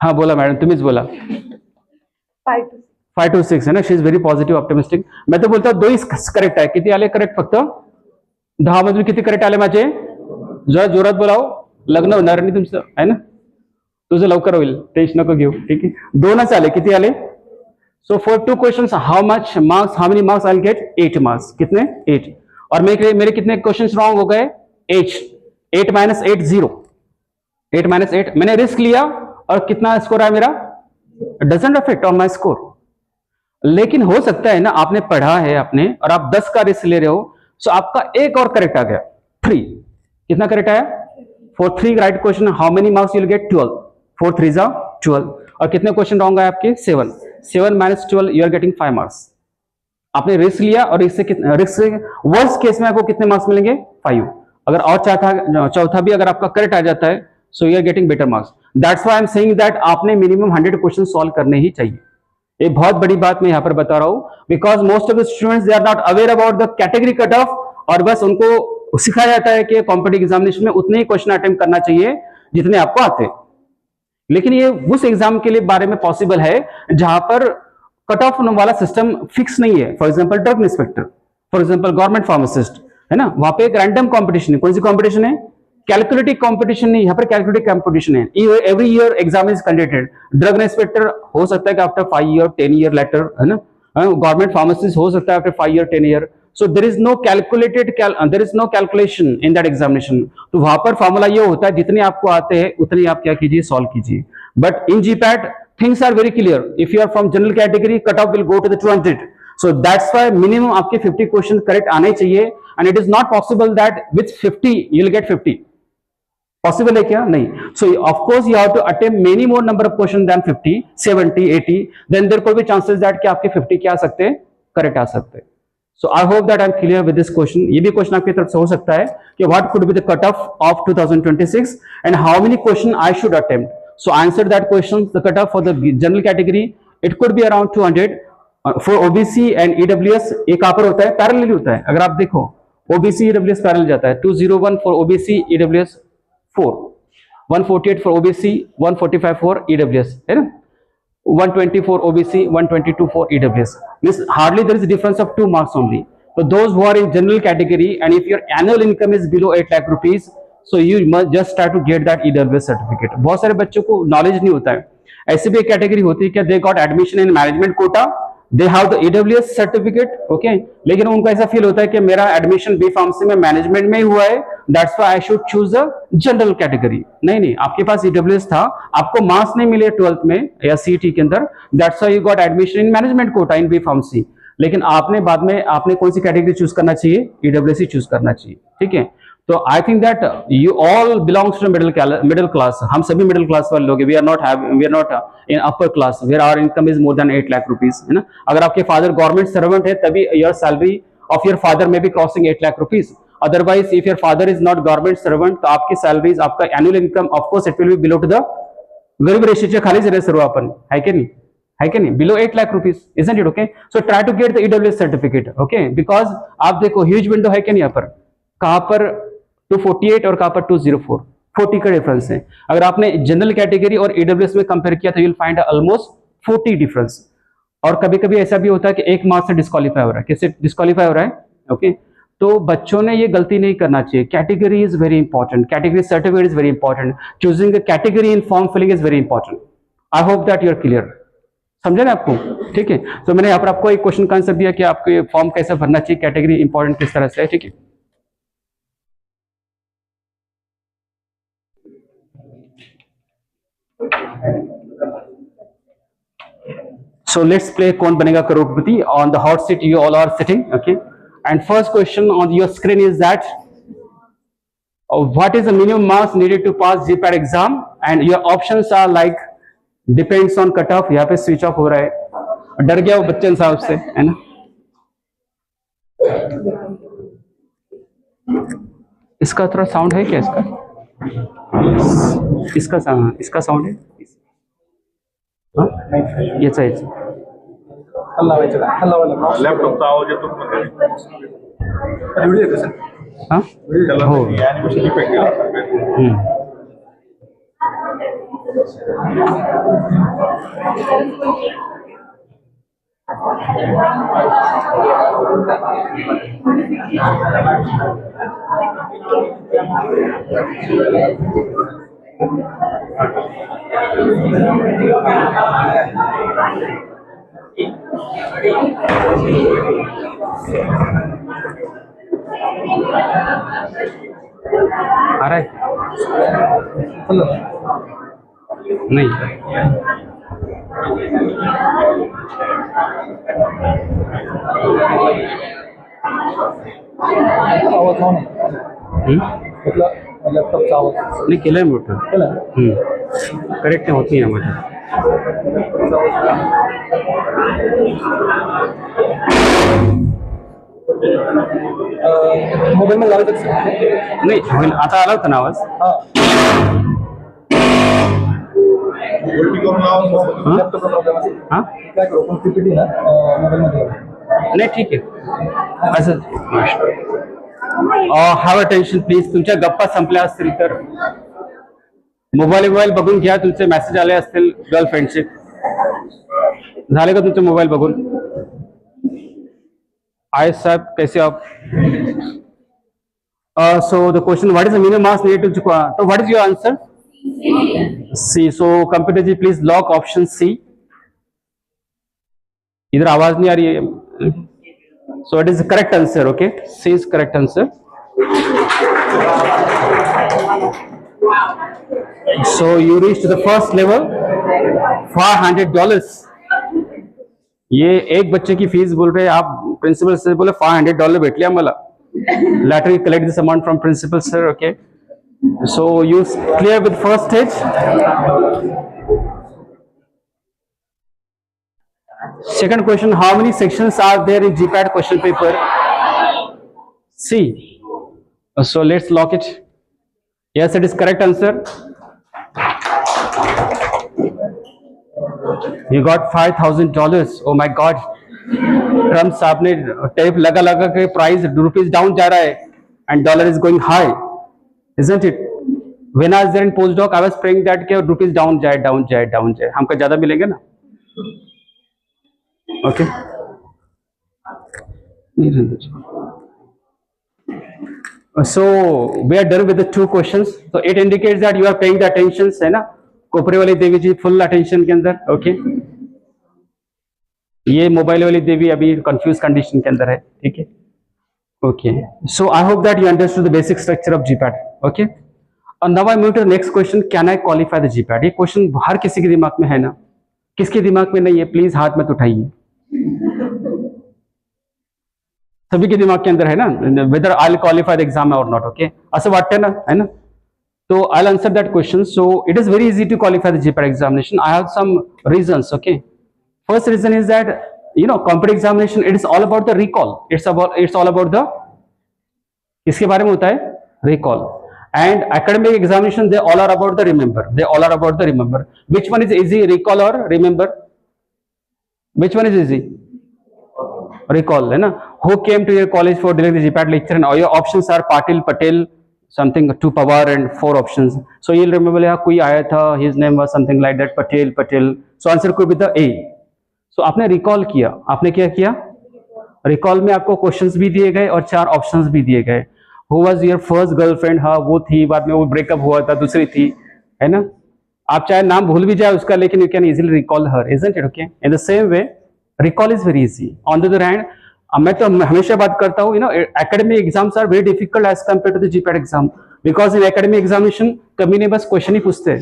हाँ बोला मॅडम, तुम्हीच बोला. 5 to 6 है ना. She is very positive optimistic. मैं तो बोलतो 2 करेक्ट आहे. किती आले करेक्ट? फक्त 10 मधून किती करेक्ट आले माझे? जरा जोरात बोलाव. लग्न होणार नाही तुमचं आहे ना. तुझं लवकर होईल, टेन्शन नको घेऊ. ठीक आहे, 2च आले. किती आले? So for 2 questions how many marks I will get? 8 marks. कितने? 8. और मेरे कितने क्वेश्चंस रॉन्ग हो गए? 8 माइनस 8 0. 8 माइनस 8. मैंने रिस्क लिया और कितना स्कोर आया मेरा? Doesn't affect on my score. लेकिन हो सकता है ना, आपने पढ़ा है आपने और आप 10 का रिस्क ले रहे हो, सो आपका एक और करेक्ट आ गया 3. कितना करेक्ट आया? For 3 right question how many marks you will get? 12. 4 3 12. और कितने क्वेश्चन रॉन्ग आए आपके? 7 minus 12 you are getting 5 marks. आपने रिस्क लिया और रिस्क से वर्स्ट केस में आपको कितने मार्क्स मिलेंगे? 5. अगर और चौथा भी अगर आपका करेक्ट आ जाता है, so you are getting better marks. That's why I am saying that आपने मिनिमम 100 क्वेश्चन सॉल्व करने ही चाहिए. ये बहुत बड़ी बात मैं यहाँ पर बता रहा हूं, because most of the students they are not aware about the category cut off, और बस उनको सिखाया जाता है कि कॉम्पिटिटिव एग्जामिनेशन में उतने ही क्वेश्चन अटेम्प्ट करना चाहिए जितने आपको आते हैं. लेकिन ये उस एग्जाम के लिए बारे में पॉसिबल है जहां पर कट ऑफ वाला सिस्टम फिक्स नहीं है. For example drug inspector, for example government pharmacist है ना, वहां पे एक रैंडम कंपटीशन है. कौन सी कंपटीशन है? कैलकुलेटिव कंपटीशन नहीं, यहाँ पर कैलकुलेटिव कंपटीशन है. Every year exam is conducted. Drug inspector हो सकता है कि आफ्टर 5 ईयर 10 ईयर लेटर, है ना. गवर्नमेंट फार्मासिस्ट हो सकता है after 5 year 10 year. So there is no calculation in that examination. तो वहां पर फॉर्मूला ये होता है जितने आपको आते हैं उतने आप क्या कीजिए? सॉल्व कीजिए. But in GPAT things are very clear. If you are from general category, cutoff will go to the 200. So that's why minimum आपके 50 क्वेश्चन करेक्ट आने चाहिए. And it is not possible that with 50 you will get 50. Possible है क्या? नहीं. So of course you have to attempt many more number of questions than 50, 70, 80. Then there could be chances that कि आपके 50 क्या आ सकते हैं? करेक्ट आ सकते हैं. So I hope that I am clear with this question. ये भी क्वेश्चन आपकी तरफ से हो सकता है कि what could be the cutoff of 2026 and how many question I should attempt. So answer that question. The cutoff for the general category it could be around 200. For OBC and EWS एक कहाँ पर होता है? पैरेलल होता है. अगर आप देखो OBC EWS पैरेलल जाता है. 201 for OBC EWS 4, 148 for OBC, 145 for EWS है ना, 120 for OBC, 122 for EWS. Means hardly there is a difference of 2 marks only. So those who are in general category and if your annual income is below 8 lakh rupees, so you must just try to get that EWS certificate. बहुत सारे बच्चों को नॉलेज नहीं होता है. ऐसी भी एक कैटेगरी होती है कि they got admission in management quota, they have the EWS certificate, okay, लेकिन उनको ऐसा फील होता है कि मेरा एडमिशन बी फार्मेसी में मैनेजमेंट में ही हुआ है, that's why I should choose a general category. नहीं, आपके पास EWS था, आपको मार्क्स नहीं मिले 12th में या CET के अंदर, that's why you got admission in management quota in B pharmacy. लेकिन आपने बाद में आपने कौन सी कैटेगरी चूज करना चाहिए? EWS ही चूज करना चाहिए. ठीक है, तो I think that you all belongs to middle class. हम सभी मिडिल क्लास वाले लोग हैं. We are not in upper class where our income is more than 8 lakh rupees, है ना. अगर आपके फादर गवर्नमेंट सर्वेंट है तभी your salary of your father में भी crossing 8 lakh rupees. Otherwise if your father is not government servant तो आपकी सैलरीज, आपका annual income of course it will be below to the गरिबी रेषेच्या खाली जरे सर्व आपण है कि नहीं, below 8 lakh rupees. Isn't it okay? So try to get the EWS certificate, okay, because आप देखो ह्यूज विंडो है कि नहीं यहाँ पर. कहाँ पर 248 और कहाँ पर 204, 40 का डिफरेंस है. अगर आपने जनरल कैटेगरी और EWS में कंपेयर किया तो you will find almost 40 difference. और कभी कभी ऐसा भी होता है कि 1 मार्क्स से डिस्क्वालीफाई हो रहा है. किससे डिस्क्वालीफाई हो रहा है? ओके, तो बच्चों ने ये गलती नहीं करना चाहिए. Category is very important, category certificate is very important, choosing category in form filling is very important. I hope that you are clear. समझे ना आपको? ठीक है, तो मैंने यहाँ पर आपको एक क्वेश्चन का आंसर दिया कि आपको फॉर्म कैसे भरना चाहिए, कैटेगरी इंपॉर्टेंट किस तरह से है. ठीक है, so let's play कौन बनेगा करोड़पति. On the hot seat you all are sitting, okay, and first question on your screen is that what is the minimum marks needed to pass GPAT exam, and your options are like depends on cutoff. यहाँ पे switch off हो रहा है, डर गया वो बच्चन साहब से, है ना. इसका थोड़ा साउंड है क्या? इसका साउंड है. याचा लॅपटॉपचा आवाज येतो. हो. आ रहा है नहीं? आवाज ऑन आहे मतलब लॅपटॉपचा आवाज नहीं केलं आहे मोठं. केला करेक्ट होत नाही मध्ये. मोबाईल मध्ये लावायचं का? नाही होईल आता आला होता ना आवाज. हा उलटी करून लावा. हां लॅपटॉपचा प्रॉब्लेम असेल हां काय करू पण पीपीटी ना मोबाईल मध्ये लावा. नाही ठीक आहे असं. Have attention please. तुमच्या गप्पा संपल्या असतील तर मोबाईल बघून घ्या. तुमचे मेसेज आले असतील गर्लफ्रेंडचे. झाले का तुमचे मोबाईल बघून? आय साहब कैसे आप? So the question, what is the minimum mass needed to so what is your answer? C. So computer ji please lock option C. इधर आवाज नहीं आ रही है. So it is the correct answer. Okay, C is correct answer. So you reached the first level, $500. ये एक बच्चे की फीस बोल रहे हैं आप. प्रिंसिपल से बोले $500 भेटले आम्हाला. Later you collect this amount from principal sir. Okay, so you clear with first stage. Second question, how many sections are there in GPAT question paper? C. So let's lock it. Yes, it is correct answer. You got $5,000. Oh my God. Trump साहब ने टेप लगा लगा के प्राइस रुपीज डाउन जा रहा है and dollar is going high, isn't it? When I was there in post doc I was praying that के रुपीज डाउन जाए डाउन जाए डाउन जाए. हमको ज्यादा मिलेंगे ना. Okay so we are done with the 2 questions. तो it indicates that you are paying the attention, है ना. कोपरे वाली देवी जी फुल अटेंशन के अंदर. ओके ये मोबाइल वाली देवी अभी कंफ्यूज कंडीशन के अंदर है. ठीक है. Okay so I hope that you understood the basic structure of GPAT. Okay और now I move to the next question, can I qualify the GPAT? ये क्वेश्चन हर किसी के दिमाग में है ना. किसके दिमाग में नहीं है प्लीज हाथ मत उठाइए. सभी के दिमाग के अंदर है ना, whether I will qualify the exam और नॉट. ओके असं वाटतं ना, है ना. So I'll answer that question. So it is very easy to qualify the GPAT examination. I have some reasons. Okay, first reason is that competitive examination, it is all about the recall. It's all about the इसके बारे में होता है recall. And academic examination, they all are about the remember. They all are about the remember. Which one is easy, recall or remember? Which one is easy? Recall, है ना. Who came to your college for delivering the GPAT lecture? And all your options are Patil, Patel, something to Pawar, and 4 options. So you'll remember yeah, कोई आया था, his name was something like that, Patel, Patel. So answer could be the A. So आपने recall किया. आपने क्या किया? Recall में आपको questions भी दिए गए और 4 options भी दिए गए. Who was your first girlfriend? हाँ वो थी, बाद में वो breakup हुआ था, दूसरी थी, है ना. आप चाहे नाम भूल भी जाए उसका, लेकिन you can easily recall her, isn't it? Okay. In the same way, recall is very easy. On the other hand, मैं तो हमेशा बात करता हूँ, academic exams are very difficult as compared to the GPAT exam, because in academic examination कभी नहीं बस question ही पूछते हैं.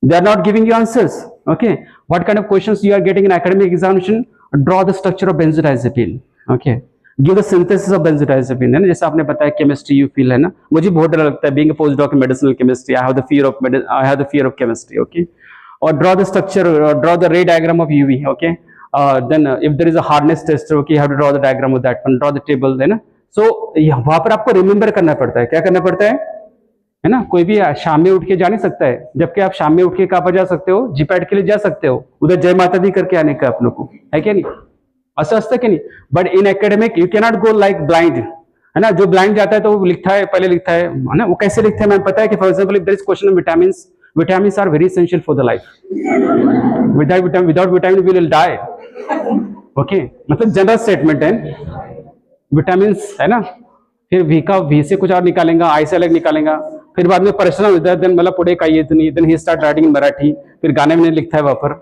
They are not giving you answers. Okay, what kind of questions you are getting in academic examination? Draw the structure of benzodiazepine. Okay, give the synthesis of benzodiazepine. है ना, जैसे आपने बताया chemistry you feel, है ना. मुझे बहुत डर लगता है, being a postdoc in medicinal chemistry, I have the fear of chemistry. Okay, or draw the structure, draw the ray diagram of UV. Okay. Then if there is a hardness tester, okay, you have to draw the diagram of that one, draw the table, है ना. So वहां पर आपको रिमेम्बर करना पड़ता है. क्या करना पड़ता है ना. कोई भी शाम में उठ के जा नहीं सकता है, जबकि आप शाम में उठ के कहाँ पर जा सकते हो? जीपैट के लिए जा सकते हो. उधर जय माता दी करके आने का अपनों को है क्या नहीं? असं असतं की नाही. But in academic you cannot go like blind, है ना. जो ब्लाइंड जाता है तो वो लिखता है, पहले लिखता है ना. वो कैसे लिखता है मैम पता है कि for example if there is question on vitamin, Vitamins are very essential for the life. Without vitamin we will die. Okay, मतलब जनरल स्टेटमेंट है. विटामिन्स है ना, फिर वी का वी से कुछ और निकालेंगा, आई से अलग निकालेंगा, फिर बाद में परेशान हो जाता है. देन मतलब पुढे काही येत नाही. Then he start writing in Marathi, फिर गाने में लिखता है वहां पर,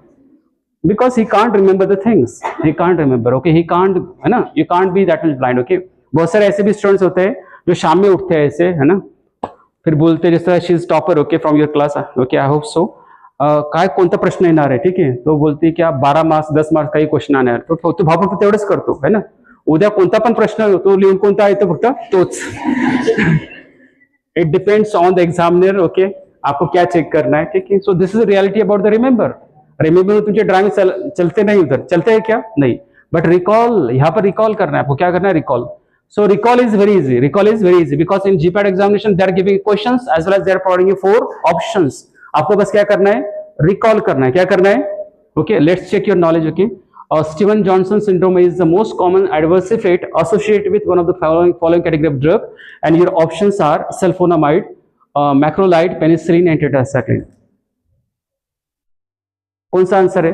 because he can't remember the things. He can't remember. Okay, he can't, है ना, you can't be that much blind. Okay, बहुत सारे ऐसे भी स्टूडेंट्स होते हैं जो शाम में उठते हैं ऐसे, है ना, फिर बोलते हैं जैसे she is topper. Okay, from your class. Okay, I hope so. काय कोणता प्रश्न येणार आहे, ठीक आहे, तो बोलते की 12 मार्क्स 10 मार्क्स काही क्वेश्चन येणार, तो भाव फक्त तेवढंच करतो, है ना. उद्या कोणता पण प्रश्न तो लिहून कोणता येतो फक्त तोच. It depends on the examiner. Okay, आपको क्या चेक करना है, ठीक है. सो this is reality about the remember. Remember तुमचे ड्राइंग चलते नहीं, उधर चलते हैं क्या, नहीं, बट रिकॉल, यहाँ पर रिकॉल करना है आपको. क्या करना है, recall. So recall is very easy. Recall is very easy because in GPAT examination they are giving questions as well as they are providing you 4 options. आपको बस क्या करना है, recall करना है. क्या करना है, okay, let's check your knowledge. Okay, Stevens-Johnson syndrome is the most common adverse effect associated with one of the following category of drug, and your options are sulfonamide, macrolide, penicillin and tetracycline. कौन सा आंसर है?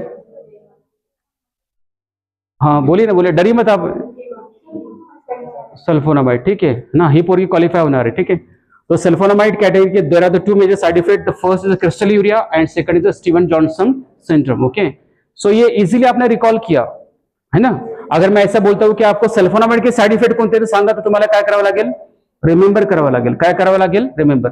हाँ बोलिए ना, बोलिए, डरिए मत आप. सल्फोनामाइड, ठीक है ना, ही पोरगी क्वालिफाई होणार है, ठीक है. तो सल्फोनामाइड कैटेगरी के there are the 2 major side effect. The first is crystalluria and second is Steven Johnson syndrome. Okay, so ये इजीली आपने रिकॉल किया है ना. अगर मैं ऐसा बोलता हूं कि आपको सल्फोनामाइड के साइड इफेक्ट कोणते ते सांगा, तर तुम्हाला काय करावं लागेल, रिमेंबर करावं लागेल. काय करावं लागेल, remember.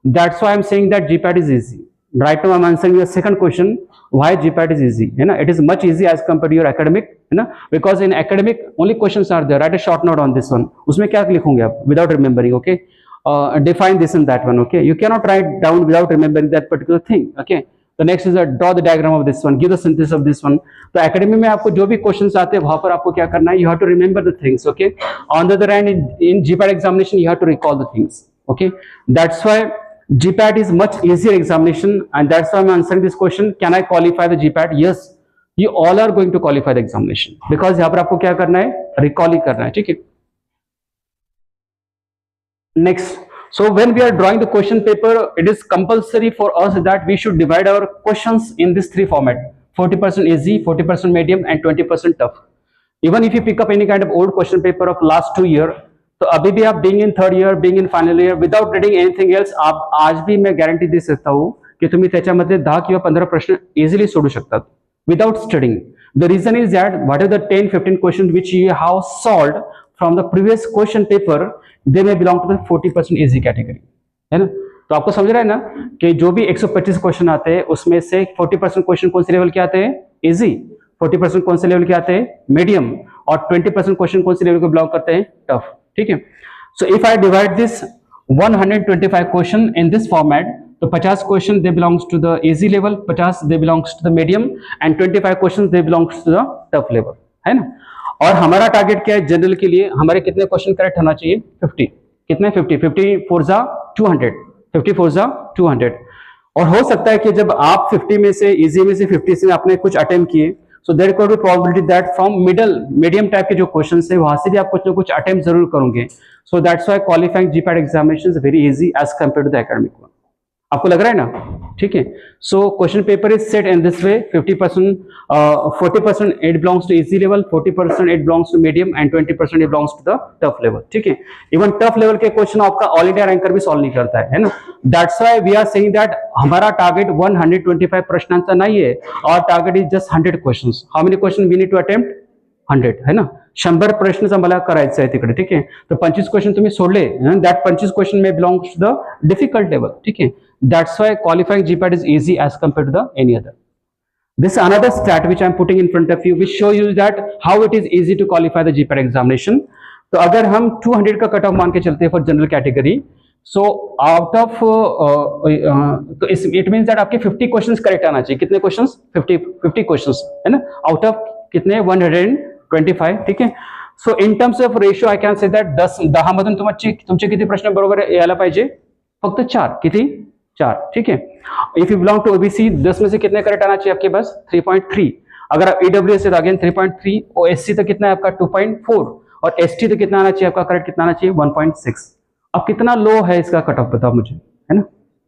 That's why I am saying that GPAT is easy. Right now I'm answering your second question, why GPAT is easy, है ना. It is much easy as compared to your academic, है ना, because in academic only questions are there. Write a short note on this one. उसमें क्या लिखोगे आप without remembering. Okay, define this and that one. Okay, you cannot write down without remembering that particular thing. Okay, the next is draw the diagram of this one, give the synthesis of this one. तो academy में आपको जो भी questions आते हैं वहां पर आपको क्या करना है, you have to remember the things. Okay, on the other hand in GPAT examination you have to recall the things. Okay, that's why GPAT is much easier examination, and that's why I'm answering this question. Can I qualify the GPAT? Yes, you all are going to qualify the examination because यहाँ पर आपको क्या करना है, recall ही करना है, ठीक है. Next, so when we are drawing the question paper, it is compulsory for us that we should divide our questions in this 3 format: 40% easy, 40% medium, and 20% tough. Even if you pick up any kind of old question paper of last 2 years, तो अभी भी आप being in 3rd year, being in final year, without reading anything else, आप आज भी मैं गॅरंटी दे सकता हूं की तुम्ही त्याच्यामध्ये 10 किंवा 15 प्रश्न इझिली सोडू शकतात without studying. The reason is that whatever the 10-15 questions which you have solved from the previous question paper, they may belong to the 40% easy category, है ना. तो आपको समझ रहा है ना कि जो भी 125 क्वेश्चन आते हैं उसमें से 40% क्वेश्चन कौन से लेवल के आते हैं, इजी. 40% कौन से लेवल के आते हैं, मीडियम. और 20% क्वेश्चन कौन से लेवल को बिलोंग करते हैं, टफ. ठीक है. So if I divide this 125 question in this format, तो 50 question they belongs to the easy level, 50 they belongs to the medium and 25 question they belongs to the tough level, है ना. और हमारा टारगेट क्या है जनरल के लिए, हमारे कितने क्वेश्चन करेक्ट होना चाहिए, 50. कितने, 50. 50 4 जा 200, 50 4 जा 200. और हो सकता है कि जब आप 50 में से इजी में से 50 से आपने कुछ अटेम्प्ट किए, so there could be probability that from medium type के जो क्वेश्चन है वहां से भी आप कुछ ना कुछ अटेम्प्ट जरूर करोगे. So that's why qualifying GPAT examination is very easy as compare to the academic one. आपको लग रहा है ना, ठीक है. So question paper is set in this way: 50%, 40% it belongs to easy level, 40% it belongs to medium and 20% it belongs to the tough level. ठीक है. इवन टफ लेवल के क्वेश्चन आपका ऑल इंडिया रैंकर भी सॉल्व नहीं करता है ना. That's why we are saying that हमारा टारगेट 125 प्रश्नांचा नाही आहे. और target is just 100 questions. How many question we need to attempt, 100, है ना. 100 प्रश्न मला करायचं आहे तिकडे. ठीक आहे. तर 25 क्वेश्चन तुम्ही सोडले, that 25 question may belongs to the difficult level. ठीक है. That's why qualifying GPAT is easy as compared to the any other. This is another stat which I am putting in front of you, which show you that how it is easy to qualify the GPAT examination. तो अगर हम 200 का कट ऑफ मान के चलते हैं for general category, so out of तो इट मीन्स दैट आपके 50 क्वेश्चंस करेक्ट आना चाहिए. कितने क्वेश्चंस, 50 क्वेश्चंस, है ना. आउट ऑफ कितने, 125. ठीक है. So in terms of ratio I can say that 10 मधून तुमचे किती प्रश्न बरोबर यायला पाहिजे, फक्त 4. किती, 4. ठीक है. If you belong to OBC, 10 में से कितने करेक्ट आना चाहिए आपके पास, 3.3. अगर आप ईडब्ल्यूएस है तो अगेन 3.3. और एससी तो कितना है आपका 2.4. और एसटी तो कितना आना चाहिए आपका करेक्ट, कितना आना चाहिए 1.6. अब कितना लो है इसका कट ऑफ बताओ मुझे, है ना.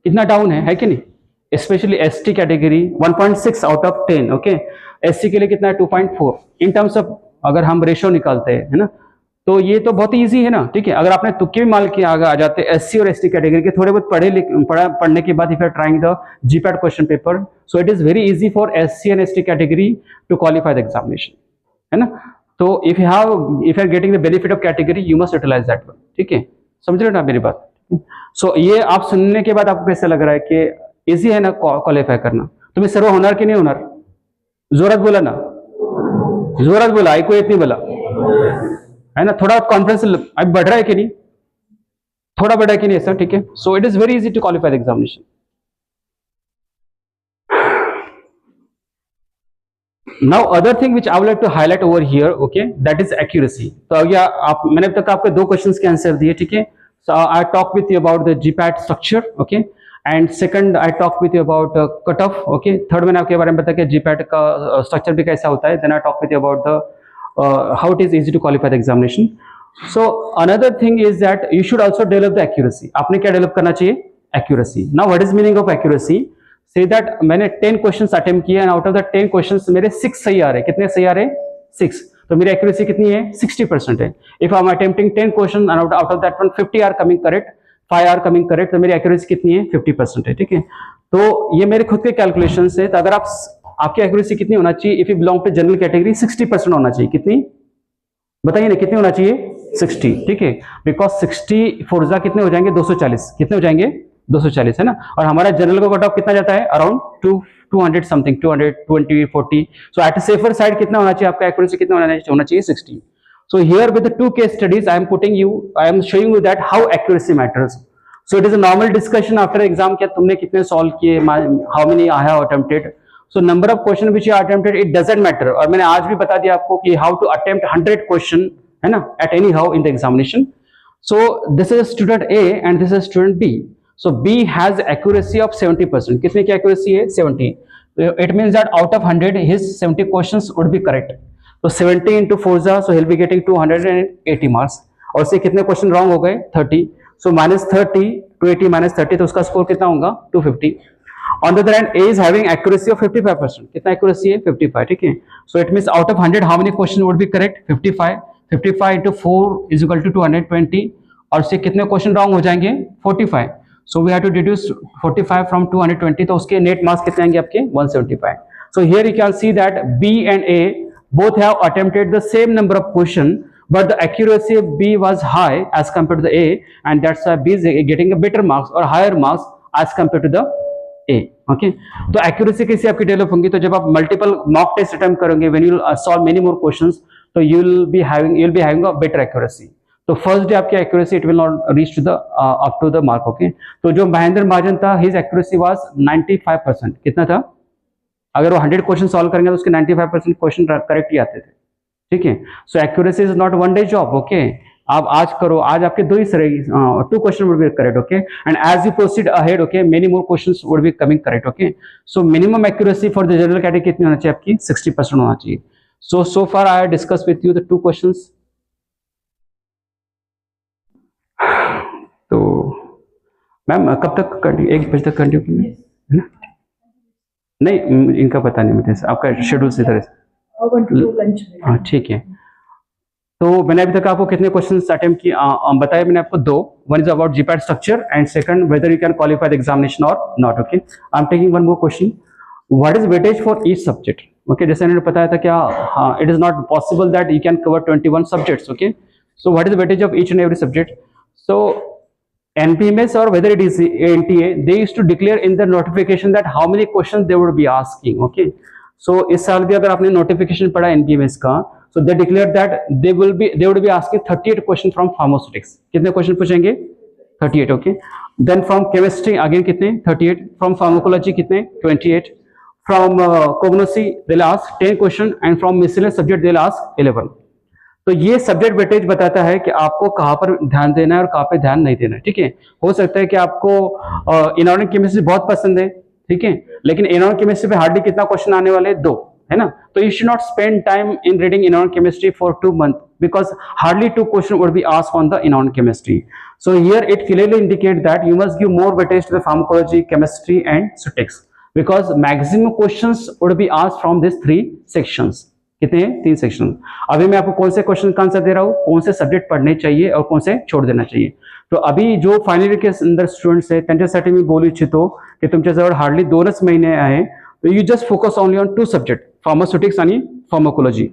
कितना डाउन है कि नहीं, specially ST category 1.6 out of 10, okay. SC के लिए कितना है 2.4 इन टर्म्स ऑफ अगर हम रेशो निकालते हैं, है ना, तो ये तो बहुत इजी है ना, ठीक है। अगर आपने तुक्के भी माल के आगे आ जाते एससी और एसटी कैटेगरी के थोड़े बहुत पढ़ने के बाद if you are trying the GPAT question paper, so it is very easy for SC and ST category to qualify the examination, है ना। तो if you are getting the benefit of category you must utilize that one, ठीक है, समझ रहे हो ना मेरी बात। सो ये आप सुनने के बाद आपको कैसा लग रहा है कि इजी है ना क्वालिफाई करना। तुम्हें सर्व होनर कि नहीं होनर, जोरत बोला ना, जोरत बोला, आई कोई इतनी बोला, है ना। थोड़ा कॉन्फिडेंस अब बढ़ रहा है कि नहीं, थोड़ा बढ़ा है कि नहीं ऐसा, ठीक है। So it is very easy to qualify the examination. Now other thing which I would like to highlight over here, okay, that is accuracy. तो अगर मैंने अब तक आपको 2 क्वेश्चंस के आंसर दिए, ठीक है। So I talk with you about the GPAT structure, okay, and second I talk with you about cutoff, okay. Third मैंने आपके बारे में बताया कि GPAT का स्ट्रक्चर भी कैसा होता है। Then I talk with you about the how it is easy to qualify the examination. So another thing is that you should also develop the accuracy. आपने क्या डेवलप करना चाहिए, accuracy. Now what is meaning of accuracy? Say that मैंने 10 क्वेश्चंस अटेम्प्ट किए and out of the 10 questions मेरे 6 सही आ रहे। कितने सही आ रहे, 6, तो मेरी एक्यूरेसी कितनी है, 60% है। If I am attempting 10 question and out of that one 50 are coming correct, 5 are coming correct, तो मेरी एक्यूरेसी कितनी है, 50% है, ठीक है। तो ये मेरे खुद के कैलकुलेशन है। तो अगर आपकी एक्यूरेसी कितनी होना चाहिए, if you belong to general category 60% होना चाहिए। कितनी बताइए ना, कितनी होना चाहिए, 60, ठीक है। बिकॉज 60 फोर्जा कितने हो जाएंगे, 240, कितने हो जाएंगे, 240, है ना। और हमारा जनरल का कट ऑफ कितना जाता है, अराउंड 200 समथिंग, 220, 40। सो एट सेफर साइड कितना होना चाहिए आपका एक्यूरेसी, कितना होना चाहिए, 60। So here with the 2 case studies I am showing you that how accuracy matters. So it is a normal discussion after exam, क्या तुमने कितने सॉल्व किए, how many I have attempted. So number of question which you attempted it doesn't matter. और मैंने आज भी बता दिया आपको कि हाउ टू अटेम्प्ट 100 क्वेश्चन, है ना, at anyhow in the examination. So this is student A and this is student B. So B has accuracy of 70%. कितने की accuracy है, 70. It means that out of 100 his 70 questions would be correct. So 70 into 4, so he'll be getting 280 marks. और से कितने क्वेश्चन रॉन्ग हो गए, 30. So -30 280 -30, तो उसका स्कोर कितना होगा, 250. On the other hand, A is having accuracy of 55%. कितना accuracy है, 55, ठीक है। So it means out of 100 how many question would be correct, 55. 55 into 4 is equal to 220. और से कितने क्वेश्चन रॉन्ग हो जाएंगे, 45. So we have to deduce 45 from 220, तो उसके नेट मार्क्स कितने आएंगे आपके, 175. So here you can see that B and A both have attempted the same number of question, but the accuracy of B was high as compared to the A, and that's why B is getting a better marks or higher marks as compared to the A. Okay, तो accuracy कैसे आपकी डेवलप होंगी, तो जब आप मल्टीपल मॉक टेस्ट अटेम्प्ट करोगे, when you solve many more questions, तो you'll be having a better accuracy. तो फर्स्ट डे आपकी accuracy it will not reach to the up to the mark, okay. तो जो महेंद्र महाजन था, हिज एक्यूरेसी वाज 95%। कितना था, अगर वो 100 क्वेश्चन सॉल्व करेंगे तो उसके 95% क्वेश्चन करेक्ट ही आते थे, ठीक है। So accuracy is not one day job, okay. आप आज करो, आज आपके 2 question would be correct, okay, and as you proceed ahead, okay, many more questions would be coming correct, okay. So minimum accuracy for the general category कितनी होना चाहिए आपकी, 60% होना चाहिए। So far I discuss with you the 2 questions. तो मैम कब तक कंटिन्यू, 1 बजे तक कंटिन्यू है ना, नहीं इनका पता नहीं मुझे, आपका शेड्यूल से तरह से, हाँ ठीक है। तो मैंने अभी तक आपको कितने क्वेश्चंस अटेम्प्ट किए बताया मैंने आपको, 2। One is about GPAT structure and second whether you can qualify the examination or not, okay. I am taking one more question, what is weightage for each subject, okay. जैसे मैंने बताया था क्या, it is not possible that you can cover 21 subjects, okay. So what is weightage of each and every subject. So NPMS or whether it is NTA, they used to declare in the notification that how many questions they would be asking, okay. So इस साल भी अगर आपने notification पढ़ा NPMS का, so they declared that they would be asking 38 questions from pharmaceutics. कितने question पूछेंगे, 38, okay. Then from chemistry again कितने, 38. From pharmacology कितने, 28. From cognosy they'll ask 10 question, and from miscellaneous subject they'll ask 11. तो ये सब्जेक्ट वेटेज बताता है कि आपको कहाँ पर ध्यान देना है और कहाँ पे ध्यान नहीं देना है, ठीक है। हो सकता है कि आपको इनऑर्गेनिक केमिस्ट्री बहुत पसंद है, ठीक है, लेकिन इनऑर्गेनिक केमिस्ट्री पे हार्डली कितना क्वेश्चन आने वाले, 2, है ना। तो you should not spend time in reading inorganic chemistry for 2 month, because hardly 2 questions would be asked on the inorganic chemistry. So here it clearly indicates that you must give more weightage to the pharmacology, chemistry and statistics because maximum questions would be asked from these 3 sections. कितने हैं? 3 सेक्शन. अभी मैं आपको कौन से क्वेश्चन का आंसर दे रहा हूँ, कौन से सब्जेक्ट पढ़ने चाहिए और कौन से छोड़ देना चाहिए. तो अभी जो फाइनल ईयर के अंदर स्टुडंट्स आहे त्यांच्यासाठी मी बोलू इच्छितो की तुमच्याजवळ हार्डली 2च महिने आहे. तो you just focus only on 2 subject, pharmaceutics आणि फार्माकोलॉजी,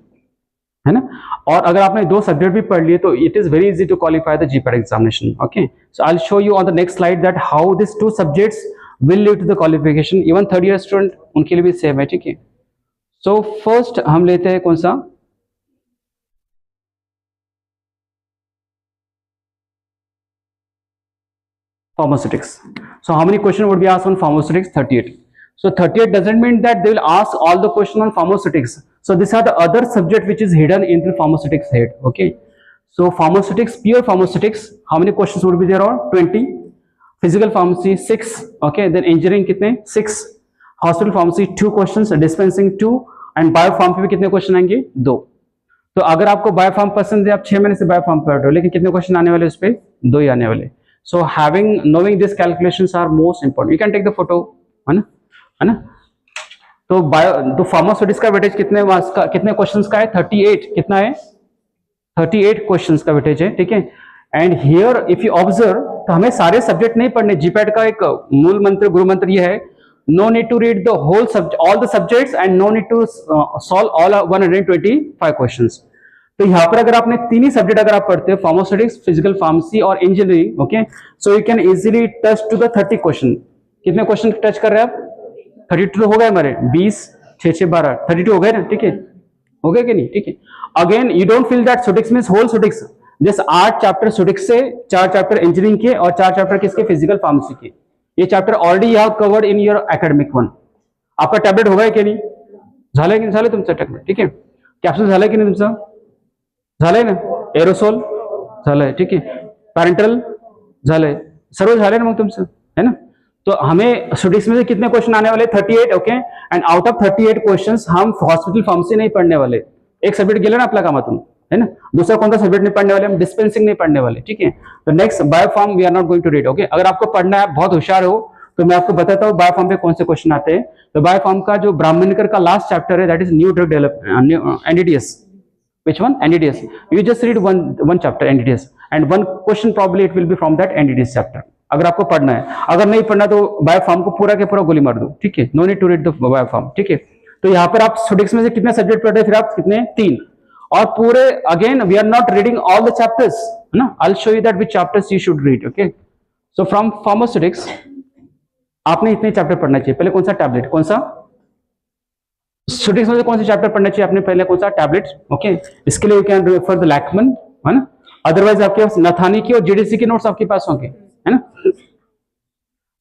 है ना. और अगर आपने 2 सब्जेक्ट भी पढ़ लिए तो it is very easy to qualify the GPAT examination. Okay, so I will show you on the next slide that how this 2 subjects will lead to the qualification. Even 3rd year student उनके लिए भी सेम है. ठीक है, सो फर्स्ट हम लेते हैं कौन सा, pharmaceutics. So how many questions would be asked on pharmaceutics? 38. So 38 doesn't mean that they will ask all the questions on pharmaceutics. So these are the other subject which is hidden in the pharmaceutics head. Okay, so pharmaceutics, pure pharmaceutics, how many questions would be there? On 20. Physical pharmacy 6. Okay, then engineering कितने? 6. Hospital pharmacy 2 questions, dispensing 2, and biopharm पे भी कितने क्वेश्चन आएंगे? 2. तो अगर आपको बायोफार्म पसंद है, आप 6 महीने से बायोफार्म पढ़ रहे हो, लेकिन कितने क्वेश्चन आने वाले उस पर? 2 ही आने वाले. So knowing these calculations are most important. You can take the photo, है ना. तो फार्मास्यूटिक्स का वेटेज कितने मार्क्स का, कितने क्वेश्चंस का है? 38. कितना है? 38 क्वेश्चंस का वेटेज है. ठीक है, and here if you observe तो हमें सारे सब्जेक्ट नहीं पढ़ने. जीपैट का एक मूल मंत्र, गुरु मंत्र ये है, no need to read the whole subject, all the subjects, and no need to solve all 125 questions. तो यहाँ पर अगर आपने 3 ही सब्जेक्ट अगर आप पढ़ते हो, फार्मास्यूटिक्स, फिजिकल फार्मेसी और engineering, okay, so you can easily touch to the 30 question. कितने क्वेश्चन टच कर रहे हैं आप? 32 हो गए हमारे. 20 6 6 12 32 हो गए ना. ठीक है, हो गए कि नहीं? ठीक है. Again you don't feel that ceutics means whole ceutics. Just 8 chapter ceutics से, 4 चैप्टर इंजीनियरिंग के और 4 चैप्टर किसके? फिजिकल फार्मेसी के. ये chapter already you have covered in your academic one. आपका टैबलेट हो गया कि नहीं? झालं की झालं तुमचं टॅबलेट? ठीक आहे, कॅप्सूल झालं की नाही तुमचं? झालंय ना. एरोसोल झालंय. ठीक आहे, पॅरेंटल झालंय, सर्व झालंय ना मग तुमचं, है ना. तो हमें सुटिक्स में से कितने क्वेश्चन आने वाले? 38. Okay, and out of 38 questions हम हॉस्पिटल फार्मेसी नहीं पढ़ने वाले. एक सब्जेक्ट गेला ना आपल्या कामातून, है ना. दूसरा कौन सा सब्जेक्ट नहीं पढ़ने वाले हम? डिस्पेंसिंग नहीं पढ़ने वाले. ठीक है, तो next biopharm we are not going to read. Okay, अगर आपको पढ़ना है, बहुत होशियार हो, तो मैं आपको बताता हूँ बायोफार्म पे कौन से क्वेश्चन आते हैं. तो बायोफार्म का जो ब्राह्मणकर का लास्ट चैप्टर है, that is new drug development, NDDS. Which one? NDDS. You just read one chapter NDDS, and one question probably it will be from that NDDS chapter. अगर आपको पढ़ना है, अगर नहीं पढ़ना तो बायोफार्म को पूरा के पूरा गोली मार दो. ठीक है, no need to read the biopharm. ठीक है, तो यहाँ पर आप सुटिक्स में से कितने सब्जेक्ट पढ़ रहे हैं? फिर आप कितने? 3. और पूरे again we are not reading all the chapters, है ना. I will show you that which chapters you should read. Okay, so from pharmaceutics आपने इतने चैप्टर पढ़ना चाहिए. पहले कौन सा? टैबलेट. कौन सा? सुटिक्स में से कौन से चैप्टर पढ़ना चाहिए आपने? पहले कौन सा? टैबलेट. ओके, इसके लिए यू कैन रेफर द लैकमन, है ना. अदरवाइज आपके पास नथानी की और जीडीसी के नोट्स आपके पास होंगे, है ना.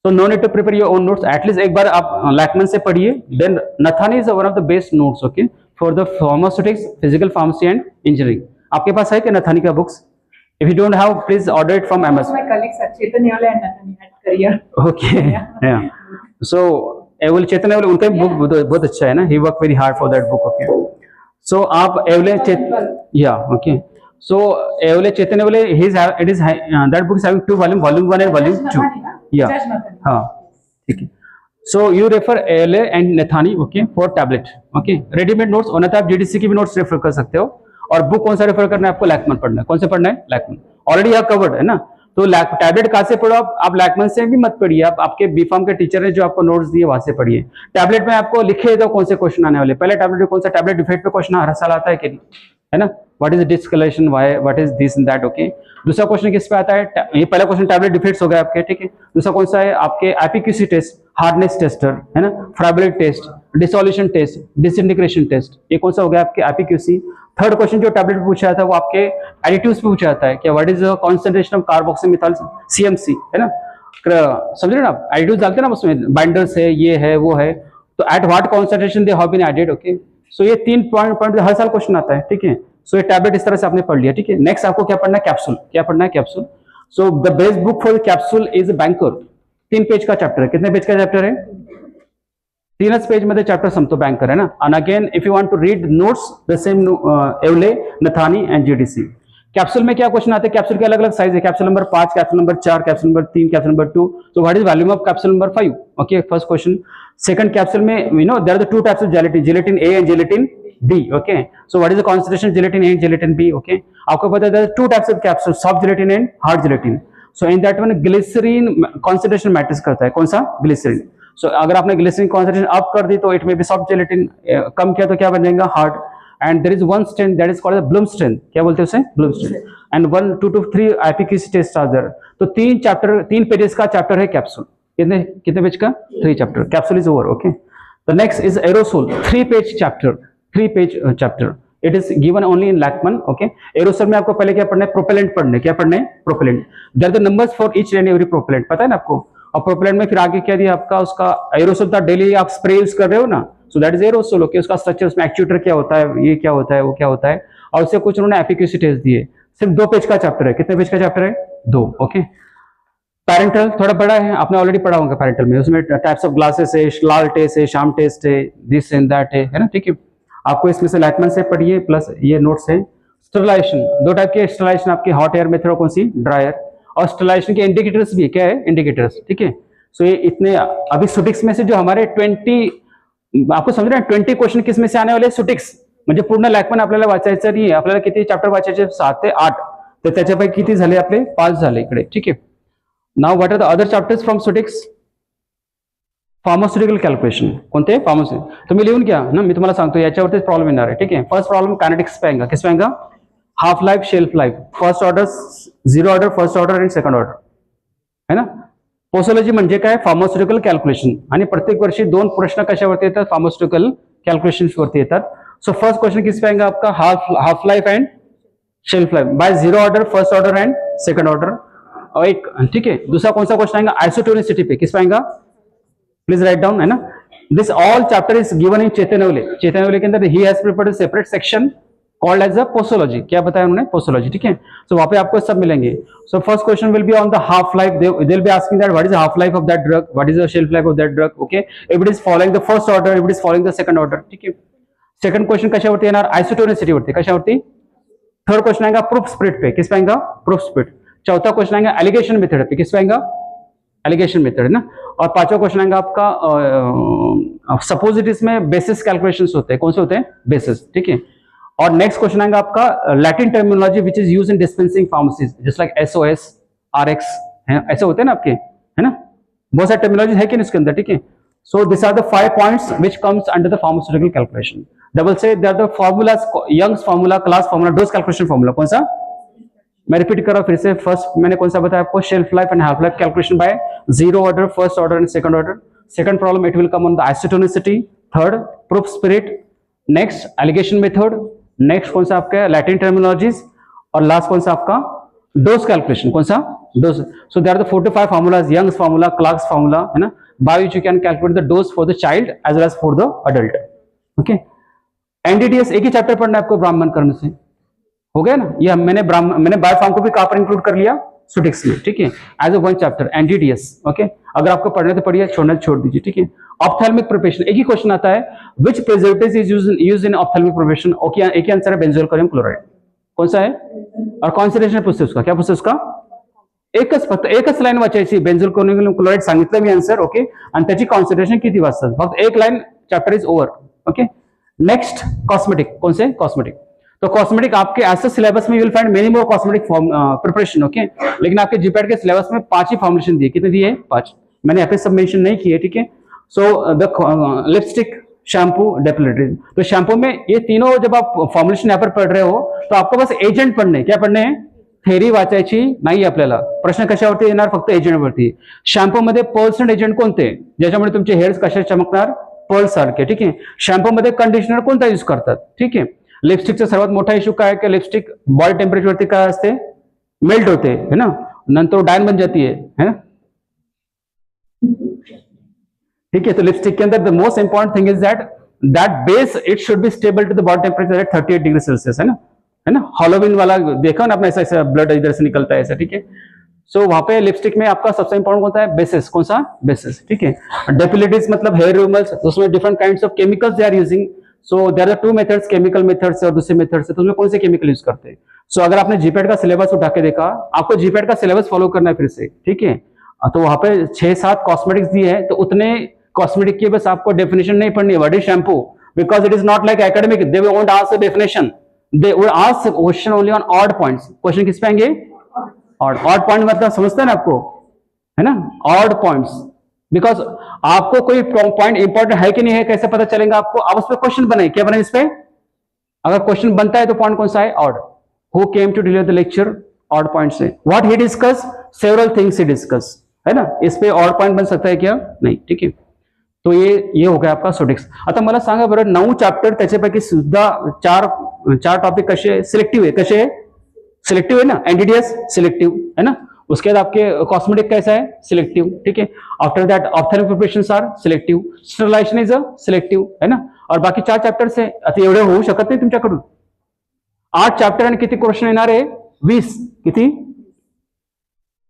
तो no need to prepare your own notes. At least एक बार आप लैकमन से पढ़िए. Then Nathani is one of the best notes, okay, for the pharmaceutics, physical pharmacy and engineering. आपके पास है क्या नथानी का books? If you don't have, please order it from Amazon. My colleagues are Chetan Yole and Nathani had career. Okay, yeah. So एवले चेतन एवले उनका बुक बहुत अच्छा है ना. He worked very hard for that book. Okay. So आप एवले yeah, okay. So एवले Chetan एवले it is that book is having 2 volumes, volume 1 and volume 2. Yeah. हाँ, ठीक है. So you refer एवले and Nathani, okay, for tablet. Okay. Ready-made notes और ना तो आप GDC की भी notes रेफर कर सकते हो. और बुक कौन सा रेफर करना है आपको? लैकमन पढ़ना है. कौन से पढ़ना है? लैकमन. ऑलरेडी यहाँ कवर्ड है ना. तो टैबलेट कहाँ से पढ़ो आप लैकमन से भी मत पढ़िए. आप आपके बीफार्म के टीचर ने जो आपको नोट्स दिए वहां से पढ़िए. टैबलेट में आपको लिखे दो कौन से क्वेश्चन आने वाले. पहले टैबलेट में कौन सा? टैबलेट डिफेक्ट पे क्वेश्चन हर साल आता है कि नहीं, है ना. What is discolouration, what is this and that. Okay, दूसरा क्वेश्चन किस पे आता है? ये पहला क्वेश्चन टैबलेट डिफेक्ट्स हो गए आपके. ठीक है, दूसरा कौन सा है आपके? एपीक्यूसी टेस्ट, हार्डनेस टेस्टर, है ना, friability test, dissolution test, disintegration test. ये कौन सा हो गया आपके? एपीक्यूसी. थर्ड क्वेश्चन जो टैबलेट पे पूछा था वो आपके एडिटिव्स पे पूछा जाता है क्या? What is the concentration of carboxymethyl, CMC, है ना. समझ रहे ना आप? एडिटिव्स डालते हैं ना उसमें, बाइंडर्स है, ये है, वो है. तो at what concentration they have been added. Okay, so ये 3 पॉइंट हर साल क्वेश्चन आता है. ठीक है, सो ये टैबलेट इस तरह से आपने पढ़ लिया. ठीक है, नेक्स्ट आपको क्या पढ़ना है? कैप्सूल. क्या पढ़ना है? Capsule. So the best book for capsule is banker. 3 page का चैप्टर है. कितने पेज का चैप्टर है? तीनच पेज मध्ये चॅप्टर संपतो बँकर आहे ना. आणि again if you want to read notes the same एवले, नथानी एंड जीडीसी. कैप्सूल में क्या क्वेश्चन आते हैं, कैप्सूल के अलग अलग साइज है, capsule number 5, capsule number 4, capsule number 3, capsule number 2. So what is volume of capsule number 5? Okay, first question. Second capsule में we know there are the two types of gelatin, gelatin A and gelatin B. Okay, so what is the concentration gelatin A and gelatin B? Okay, आपको पता है there are two types of capsule, soft gelatin and hard gelatin. So in that one glycerin concentration matters करता है. कौन सा? ग्लिसरीन. सो अगर आपने ग्लिसरीन कॉन्सेंट्रेशन अप कर दी तो इट में बी सॉफ्ट जिलेटिन, कम किया तो क्या बन जाएगा? Hard. And there is one strength that is called bloom strength. क्या बोलते हैं उसे? Bloom strength. And 1 2 to 3 IPQC test are there. तो 3 पेजेस का चैप्टर है कैप्सूल. कितने पेज का? 3 chapter. Capsule is over. Okay, the next is aerosol, 3 page chapter, 3 page chapter. It is given only in Lachman. Okay, aerosol में आपको पहले क्या पढ़ना है? प्रोपेलेंट पढ़ने. क्या पढ़ने? Propellant. There are the numbers for each and every propellant. पता है ना आपको? और प्रोपेलेंट में फिर आगे क्या दिया आपका? उसका एरोसोल था, डेली आप स्प्रे यूज कर रहे हो ना, so that is aerosol. Okay, उसका स्ट्रक्चर, उसमें एक्चुएटर क्या होता है, ये क्या होता है, वो क्या होता है, और उससे कुछ उन्होंने एफिक्यूसी टेस्ट दिए. सिर्फ 2 पेज का चैप्टर है. कितने पेज का चैप्टर है? 2. ओके, पैरेंटल थोड़ा बड़ा है, आपने ऑलरेडी पढ़ा होगा पैरेंटल में. उसमें टाइप्स ऑफ ग्लासेस है, लाल टेस्ट है, शाम टेस्ट है, दिस एंड दैट है ना. ठीक है, आपको इसमें से लैकमन से पढ़िए, प्लस ये नोट्स है. स्टरलाइजेशन, 2 टाइप के स्टरलाइजेशन आपके, हॉट एयर मेथड और कौन सी? ड्रायर. और स्टरलाइजेशन के इंडिकेटर्स भी क्या है? इंडिकेटर्स. ठीक है, सो ये इतने अभी सुटिक्स में से जो हमारे 20, आपको समझ रहे हैं 20 क्वेश्चन किस में से आने वाले? सुटिक्स. म्हणजे पूर्ण लॅकमन आपल्याला वाचायचं नाही. आपल्याला किती चॅप्टर वाचायचे? 7 ते 8. तर त्याच्यापैकी किती झाले आपले? 5 झाले इकडे. ठीक आहे, now what are the other chapters from ceutics? Pharmaceutical calculation. कोणते? फार्मास्युटिकल. तुम्ही लिहून घ्या ना, मी तुम्हाला सांगतो याच्यावरतीच प्रॉब्लेम येणार आहे. ठीक आहे, फर्स्ट प्रॉब्लेम कायनेटिक्स पाएगा. किस पाएगा? Half life, shelf life, first order, 0 order, first order and second order, है ना. पोसोलॉजी म्हणजे काय? Pharmaceutical calculation. आणि प्रत्येक वर्षी 2 प्रश्न कशावरती येतात? फार्मास्युटिकल कॅल्क्युलेशन वरती येतात. सो फर्स्ट क्वेश्चन किस पे आएगा आपका? Half life and shelf life by 0 order, first order and second order. और एक, ठीक है, दूसरा कौन सा क्वेश्चन आएगा? आइसोटोनिसिटी पे. किस पे आएगा? प्लीज राइट डाउन, है ना. This all chapter is given in चेतनवले. चेतनवले के अंदर ही has prepared a separate section called as a posology. क्या बताया उन्होंने? पोसोलॉजी. ठीक है, सो वहां पे आपको सब मिलेंगे. So first question will be on the half life. They will be asking that what is half life of that drug, what is the shelf life of that drug. Okay, if it is following the first order, if it is following the second order. ठीक है, सेकंड क्वेश्चन कशावरती येणार? आइसोटोनिसिटी वरती. कशावरती? थर्ड क्वेश्चन आएगा प्रूफ स्प्लिट पे. किस पे आएगा? Proof split. चौथा क्वेश्चन आएगा एलिगेशन मेथड पे. किस पे आएगा? एलिगेशन मेथड, है ना. और पांचवा क्वेश्चन आएगा आपका सपोजिटिव्स में बेसिस कैलकुलेशंस होते हैं. कौन से होते हैं? बेसिस. ठीक है, और नेक्स्ट क्वेश्चन आएगा आपका Latin terminology which is use in dispensing pharmacies, just like SOS, RX, है ऐसे होते हैं ना आपके, है ना. बहुत सारे टर्मिनोलॉजी है कि नहीं उसके अंदर. ठीक है, so these are the 5 points which comes under the pharmaceutical calculation. They will say they are the formulas, Young's formula, class formula, dose calculation formula. कौन सा? मैं रिपीट कर रहा हूं फिर से. फर्स्ट मैंने कौन सा बताया आपको? Shelf life and half life calculation by 0 order, first order and second order. Second problem it will come on the isotonicity. Third proof spirit. Next alligation method. Next कौन सा आपका? Latin terminologies. और लास्ट कौन सा आपका? Dose calculation. कौन सा? Dose. So there are the 4 to 5 formulas, Young's formula, Clark's formula, है ना, by which you can calculate the dose for the child as well as for the adult. Okay, NDDS एक ही चैप्टर पढ़ना है आपको ब्राह्मण कर्म से. हो गया ना. ये मैंने बायोफार्म को भी कहां पर इंक्लूड कर लिया? सुटिक्स में. ठीक है, एज अ 1 चैप्टर NDDS. ओके, अगर आपको पढ़ना तो पढ़िए, छोड़ना छोड़ दीजिए. ठीक है, ऑप्थेल्मिक प्रिपरेशन. एक ही क्वेश्चन आता है, which preservative is used in ophthalmic preparation. Okay, एक ही आंसर है, बेंजोइल क्लोराइड. कौन सा है? और कॉन्सेंट्रेशन पूछते उसका. क्या पूछते उसका? एकच, फक्त एकच लाईन वाचायची. बेंझोइल क्लोराइड सांगितलं मी आन्सर. ओके, आणि त्याची कॉन्सन्ट्रेशन किती वाजतात? फक्त एक line, chapter is over. Okay, next cosmetic. कौन से? कॉस्मेटिक. तो कॉस्मेटिक आपके ऐसे सिलेबस में you will find many more cosmetic preparation. Okay, लेकिन आपके जीपैट के सिलेबस में 5 ही फॉर्मुलेशन दिए. कितने दिए? 5. मैंने यहाँ पे सब मेंशन नहीं किए. ठीक है, so the lipstick, shampoo, depilatory. तो शैम्पू में ये तीनों जब आप फॉर्मुलेशन यहाँ पर पढ़ रहे हो तो आपको बस एजेंट पढ़ने. क्या पढ़ने हैं? थेरी वाचायची नाही आपल्याला. प्रश्न कशावरती येणार? फक्त एजंटवरती. शॅम्पू मध्ये पर्ल्स अँड एजंट कोणते? ज्याच्यामुळे तुमचे हेअर्स कशा चमकणार? पर्ल सारखे. ठीक आहे, शॅम्पू मध्ये कंडिशनर कोणता यूज करतात? ठीक आहे, लिपस्टिकचा सर्वात मोठा इश्यू काय की लिपस्टिक बॉडी टेम्परेचरवरती काय असते? मेल्ट होते, है ना, नंतर डायन बन जाती है ना. ठीक है, तो लिपस्टिक के अंदर the most important thing is that base it should be stable to the body temperature at 38 degree Celsius, है ना. हॉलोविन वाला देखा ना आपने, ऐसा ऐसा ब्लड इधर से निकलता है ऐसा. ठीक है, सो वहां पे लिपस्टिक में आपका सबसे इंपॉर्टेंट कौन सा है, बेसिस, कौन सा बेसिस, ठीक है। डेपिलिटीज मतलब हेयर रिमूवल्स, उसमें different kinds of chemicals they are using. So there are 2 methods, chemical method से और दूसरे मेथड से, तो उसमें कौन से केमिकल यूज करते हैं। सो अगर आपने जीपैट का सिलेबस उठा के देखा, आपको जीपैट का सिलेबस फॉलो करना है फिर से, ठीक है। तो वहां पे 6-7 कॉस्मेटिक्स दिए हैं, तो उतने कॉस्मेटिक की बस आपको डेफिनेशन नहीं पढ़नी है, what is shampoo, because it is not like academic, they won't ask the definition, they would ask question only on odd points. Question किस पे आएंगे, ऑड पॉइंट मतलब समझते हैं ना आपको, है ना, ऑड पॉइंट्स। बिकॉज आपको कोई पॉइंट इंपॉर्टेंट है कि नहीं है कैसे पता चलेगा आपको, आप उस पर क्वेश्चन बनाए, क्या बनाए इस पे, अगर क्वेश्चन बनता है तो पॉइंट कौन सा है, odd. Who came to deliver the lecture, odd point से। What he discuss, several things he discuss, है ना, इस पे ऑड पॉइंट बन सकता है क्या, नाही, ठीक आहे। तो ये हो गया आपका सोडिक्स। आता मला सांगा बरं, 9 चॅप्टर त्याच्यापैकी सुद्धा चार टॉपिक कसे सिलेक्टिव्ह आहे, कसे सिलेक्टिव है ना, एनडीडीएस सिलेक्टिव है ना, उसके बाद आपके कॉस्मेटिक कैसा है, सिलेक्टिव, ठीक है। After that ophthalmic preparations are selective, sterilization is a selective, है ना, और बाकी 4 चॅप्टर्स आहे। आता एवढे होऊ शकत नाही तुमच्याकडून, 8 चॅप्टर आणि किती क्वेश्चन येणार आहे, 20, किती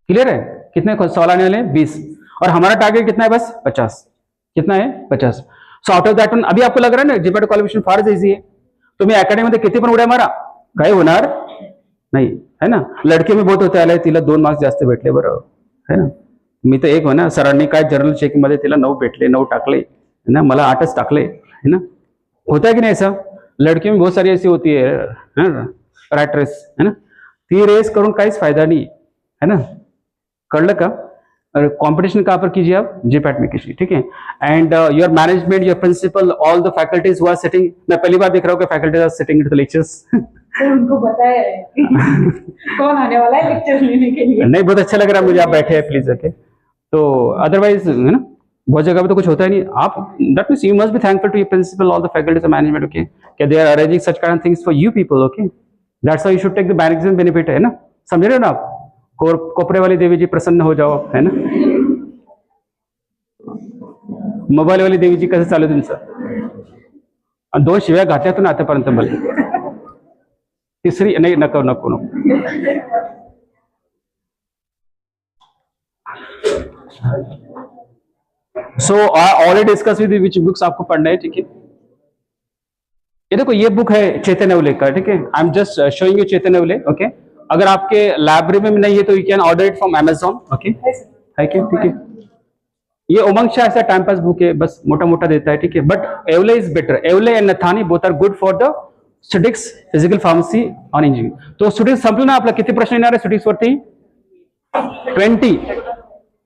क्लियर है, कितने सवाल आने वाले हैं, 20, और हमारा टारगेट कितना है, बस 50, कितना है, 50। सो आउट ऑफ दैट अभी आपको लग रहा है ना जीपैट क्वालिफिकेशन फारच इझी आहे, तुम्ही अकॅडमी मध्ये किती पण उड्या मारा, काय होणार नाही, है ना। लड़के में बहुत होते आले, तिला 2 मार्क्स जास्त भेटले बरं, है ना, मी तर 1 हो ना, सरांनी काय जनरल चेक मध्ये तिला 9 भेटले, 9 टाकले, है ना, मला 8च टाकले, है ना, होता है कि नहीं ऐसा, लड़की में बहुत सारी ऐसी होती है ना, रैट रेस, है ना, ती रेस करून काहीच फायदा नहीं, है ना, कळलं का। कॉम्पिटिशन कहाँ पर कीजिए आप, जीपैट में कीजिए, ठीक है। And your management, your principal, all the faculties who are sitting, मैं पहली बार देख रहा हूँ कि faculties are sitting in the lectures. Sir उनको बताया है कौन आने वाला है लेक्चर लेने के लिए। नहीं, बहुत अच्छा लग रहा है मुझे, आप बैठे हैं प्लीज, ओके। तो अदरवाइज है ना, बहुत जगह पे तो कुछ होता ही नहीं, आप that means you must be thankful to your principal, all the faculties management, okay, कि they are arranging such kind of things for you people, okay, that's why you should take the management benefit, है ना, समझ रहे हो ना आप। कोपरे वाली देवी जी प्रसन्न हो जाओ, है ना, मोबाईल वाली देवी जी कसं चालू तुमचं, 2 शिव्या घातल्यातून आतापर्यंत मला, तीसरी नहीं, नको नको नको। So I already discuss with which books आपको पढ़ना है, ठीक है। ये देखो, ये बुक है चेतन नेवले का, ठीक है, I am just showing you Chetan Nevle, okay. अगर आपके लाइब्रेरी में नहीं है तो you can order it from Amazon, okay, है क्या, ठीक है। ये उमंग शाह ऐसा टाइम पास बुक है, बस मोटा मोटा देता है, ठीक है, बट एवले इज बेटर, एवले एंड नथानी both are good for the ceutics physical pharmacy on engineering. तो स्टुडिक्स संपलं ना आपला, किती प्रश्न येणार आहे स्टुडिक्स वरती, 20,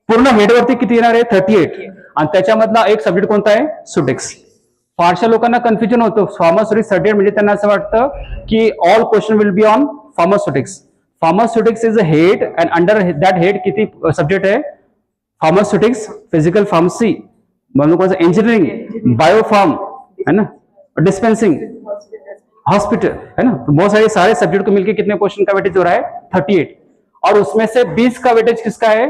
पूर्ण हेड वरती किती येणार आहे, 38, आणि त्याच्यामधला एक सब्जेक्ट कोणता आहे, स्टुडिक्स। फारशा लोकांना कन्फ्युजन होतं, फार्मास्युटिक्स 38 म्हणजे त्यांना असं वाटतं की all question will be on pharmaceutics. Pharmaceutics is a head, and under that head किती सब्जेक्ट है, pharmaceutics, physical pharmacy, engineering, Biopharm, है ना, डिस्पेंसिंग, हॉस्पिटल, है ना, तो बहुत सारे सब्जेक्ट को मिलकर कितने क्वेश्चन का वेटेज हो रहा है, 38, और उसमें से 20 का वेटेज किसका है,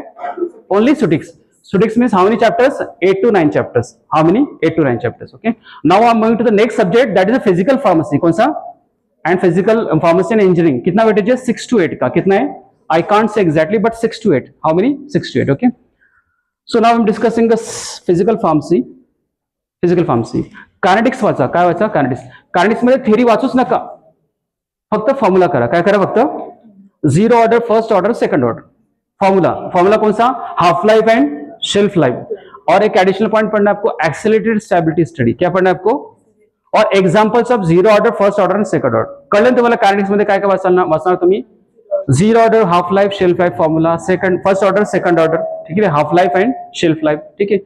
only ceutics. Ceutics means how many chapters, 8 to 9 chapters, how many, 8 to 9 chapters, okay. Now I am going to the next subject, that is a physical pharmacy, कौन सा, and physical pharmacy and engineering, कितना वेटेज है, 6 to 8 का, कितना है, I can't say exactly, but 6 to 8, how many, 6 to 8, okay. So now I'm discussing the physical pharmacy. Kinetics वाचा, काय वाचा, कायनेटिक्स मध्ये थेरी वाचूच नका, फक्त फॉर्म्युला करा, काय करा, फक्त 0 order, first order, second order, formula कौन सा, half life and shelf life, और एक एडिशनल पॉइंट पढ़ना है आपको, एक्सेलरेटेड स्टेबिलिटी स्टडी, क्या पढ़ना है आपको, और examples of 0 order, first order and second order. कळलं तुम्हाला कायनेटिक्स मध्ये काय काय वाचणार तुम्ही, 0 order, half life, shelf life formula, first order, second order, ठीक है, half life and shelf life, ठीक है।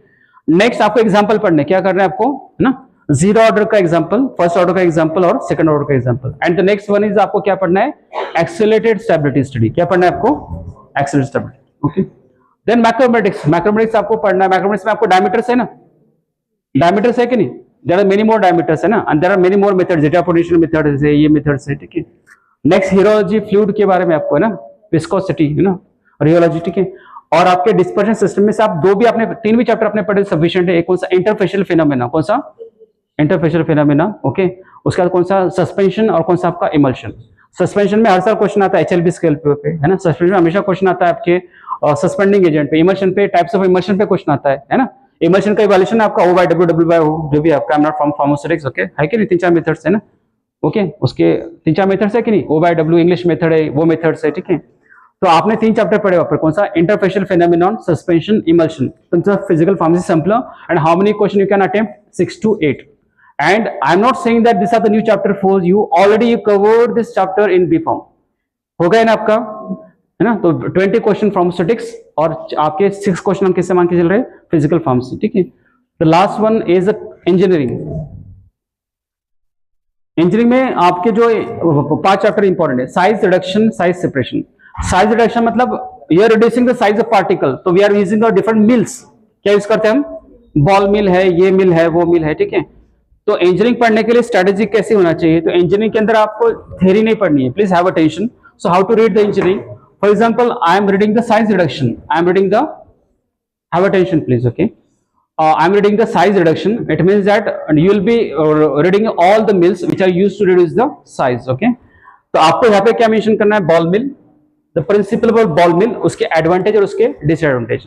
नेक्स्ट आपको एग्जांपल पढ़ने, क्या करना है आपको, है ना, 0 ऑर्डर का एग्जांपल, फर्स्ट ऑर्डर का एग्जांपल और सेकंड ऑर्डर का example, and the next one is आपको क्या पढ़ना है, एक्सेलरेटेड स्टेबिलिटी स्टडी, क्या पढ़ना है आपको, एक्सेलरेटेड स्टेबिलिटी, ओके। देन मैक्रोमेटिक्स आपको पढ़ना है, मैक्रोमेटिक्स में आपको डायमीटर्स है ना, डायमीटर्स है कि नहीं, there are many more diameters है ना, and there are many more methods, zeta potential methods है, ये मेथड्स है, ठीक है। नेक्स्ट हीरोलॉजी फ्लूइड के बारे में आपको है ना, विस्कोसिटी, है ना, रियोलॉजी, ठीक है। और आपके डिस्पर्शन सिस्टम में से आप 3 भी चैप्टर अपने पढ़े सफिशिएंट है। एक कौन सा, इंटरफेशियल फिनोमेना, कौन सा, इंटरफेशियल फिनोमेना, ओके। उसके बाद कौन सा, सस्पेंशन, और कौन सा आपका इमल्शन। सस्पेंशन में हर साल क्वेश्चन आता है HLB स्केल पे, है ना, सस्पेंशन में हमेशा क्वेश्चन आता है आपके, सस्पेंडिंग एजेंट पे, इमल्शन पे, टाइप्स ऑफ इमल्शन पे क्वेश्चन आता है ना। इमल्शन का इवैल्यूएशन आपका O by W, W by O, जो भी आपका, आई am not from pharmaceutics, okay, है कि नहीं, 3-4 मेथड्स है ना, ओके, उसके 3-4 मेथड्स है कि नहीं, O by W English method है, वो मेथड्स है, ठीक है। तो आपने 3 चैप्टर पढ़े वहां पर, कौन सा, interfacial phenomenon, suspension, emulsion, physical pharmacy sampler, and how many question you can attempt, 6 to 8. And I am not saying that these are the new chapter for you, already you covered this chapter in B Pharm, हो गया ना आपका, है ना। तो 20 क्वेश्चन फार्मास्यूटिक्स और आपके 6 क्वेश्चन हम किससे मान के चल रहे हैं, फिजिकल फार्मेसी, ठीक है। The last one is engineering. Engineering में आपके जो 5 चैप्टर इंपॉर्टेंट है, size reduction, size separation. Size reduction मतलब you are reducing the size of particle, तो we are using different mills. क्या यूज करते हैं हम, बॉल मिल है, ये मिल है, वो मिल है, ठीक है। तो इंजीनियरिंग पढ़ने के लिए स्ट्रेटेजी कैसे होना चाहिए, तो इंजीनियरिंग के अंदर आपको थ्योरी नहीं पढ़नी है, please have attention. So how to read the engineering, for example I am reading the size reduction, I am reading the, have attention please, okay, I am reading the size reduction. It means that you will be reading all the mills which are used to reduce the size. Okay. तो आपको यहाँ पे क्या मेंशन करना है, ball mill, the principle of ball mill, उसके एडवांटेज और उसके disadvantage.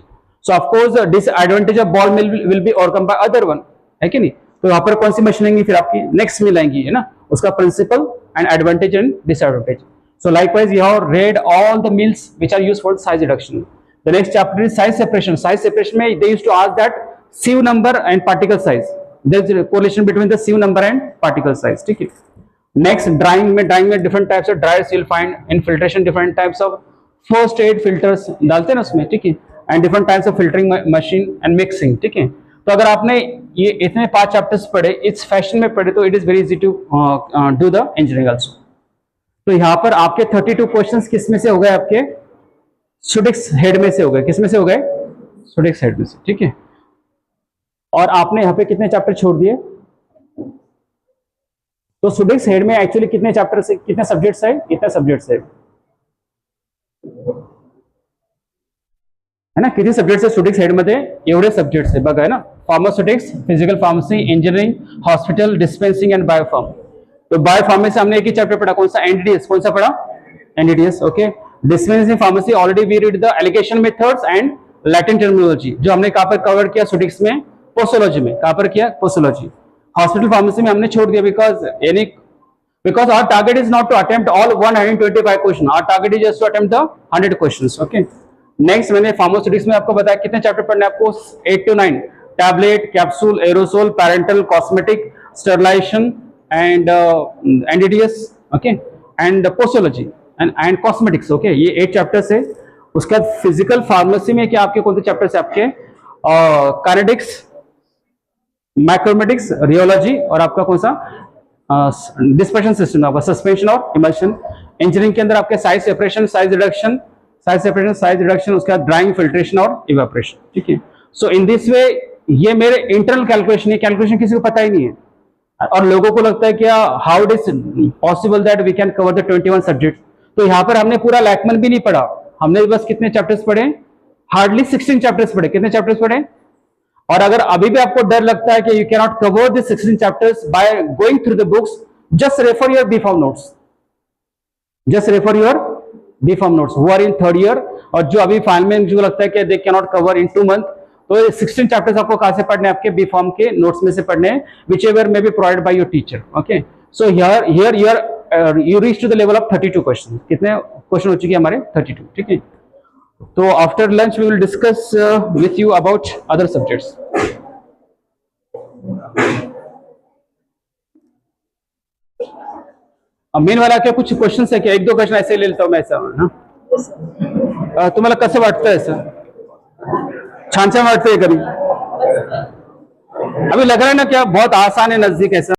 So of course disadvantage of ball mill will be overcome by other one, है कि नहीं। तो यहाँ पर कौन सी मशीन आएंगी, फिर आपकी नेक्स्ट मिल आएंगी, है ना, उसका principle and advantage and disadvantage. So likewise you have read all the mills which are used for size reduction. The next chapter is size separation. Size separation में they used to ask that sieve number and particle size. There is a correlation between the sieve number and particle size, ठीक है। Next drying में different types of dryers you'll find, in filtration different types of first aid filters डालते हैं ना उसमें, ठीक है, and different types of filtering machine and mixing, ठीक है। तो अगर आपने ये इतने 5 चैप्टर्स पढ़े, इस फैशन में पढ़े, तो it is very easy to do the engineering also. तो यहाँ पर आपके 32 क्वेश्चंस किस में से हो गए, आपके सुडिक्स हेड में से हो गए, किस में से हो गए, सुडिक्स हेड में से, ठीक है। और आपने यहाँ पे कितने चैप्टर छोड़ दिए, तो सुडिक्स हेड में एक्चुअली कितने चैप्टर से, कितने सब्जेक्ट्स है, इतने सब्जेक्ट्स है ना, किती सब्जेक्ट्स आहे सुडिक्स हेड मध्ये, एवढे सब्जेक्ट्स आहे बघा, है ना, pharmaceutics, physical pharmacy, engineering, hospital, dispensing and Biopharm. तो बायोफार्मेसी हमने एक ही चैप्टर पढ़ा, कौन सा, एनडीडीएस, कौन सा पढ़ा, NDDS, okay. Dispensing pharmacy already we read the alligation methods and Latin terminology, जो हमने कहां पर कवर किया, सुडिक्स में, पोसोलॉजी में, कहां पर किया, पोसोलॉजी। हॉस्पिटल फार्मेसी में हमने छोड़ दिया, because our target is not to attempt all 125 question, our target is just to attempt the 100 questions, okay। Next मैंने फार्मास्यूटिक्स में आपको बताया कितने चैप्टर पढ़ने आपको, 8 to 9, tablet, capsule, aerosol, parenteral, cosmetic, sterilisation and NDDS, okay, and posology and cosmetics, okay, ये 8 चैप्टर्स है। उसके बाद फिजिकल फार्मेसी में क्या आपके कौन से चैप्टर्स है, आपके काइनेटिक्स, मैक्रोमेटिक्स, रियोलॉजी, और आपका कौन सा, डिस्पर्शन सिस्टम, आपका सस्पेंशन और इमल्शन। इंजीनियरिंग के अंदर आपके साइज सेपरेशन, साइज रिडक्शन, उसके बाद ड्राइंग, फिल्ट्रेशन और इवेपोरेशन, ठीक है। सो इन दिस वे ये मेरे इंटरनल कैलकुलेशन है, कैलकुलेशन किसी को पता ही नहीं है, और लोगों को लगता है कि how it is possible that we can cover the 21 subject. तो यहाँ पर हमने पूरा लैकमन भी नहीं पढ़ा, हमने बस कितने चैप्टर्स पढ़े, हार्डली 16 चैप्टर्स पढ़े। कितने चैप्टर्स पढ़े, और अगर अभी भी आपको डर लगता है कि you can not cover this 16 chapters by going through the books, just refer your B pharm notes, just refer your B pharm notes who are in 3rd year, और जो अभी फाइनल में जो लगता है कि they can not cover in 2 month, तो 16 चैप्टर्स आपको कहां से पढ़ने, आपके बी फार्म के नोट्स में से पढ़ने हैं, whichever may be provided by your teacher, okay. So here you reach to the level of 32 question. कितने क्वेश्चन हो चुके हैं हमारे, 32, ठीक है। तो after lunch we will discuss with you about other subjects. Main वाला क्या कुछ क्वेश्चन है क्या, 1-2 क्वेश्चन ऐसे ले लेता हूं मैं, ऐसा ना, तुम्हाला कसं वाटतं, ऐसा छान छान वाटतंय कभी, अभी लग रहा है ना क्या बहुत आसान है, नजदीक ऐसा।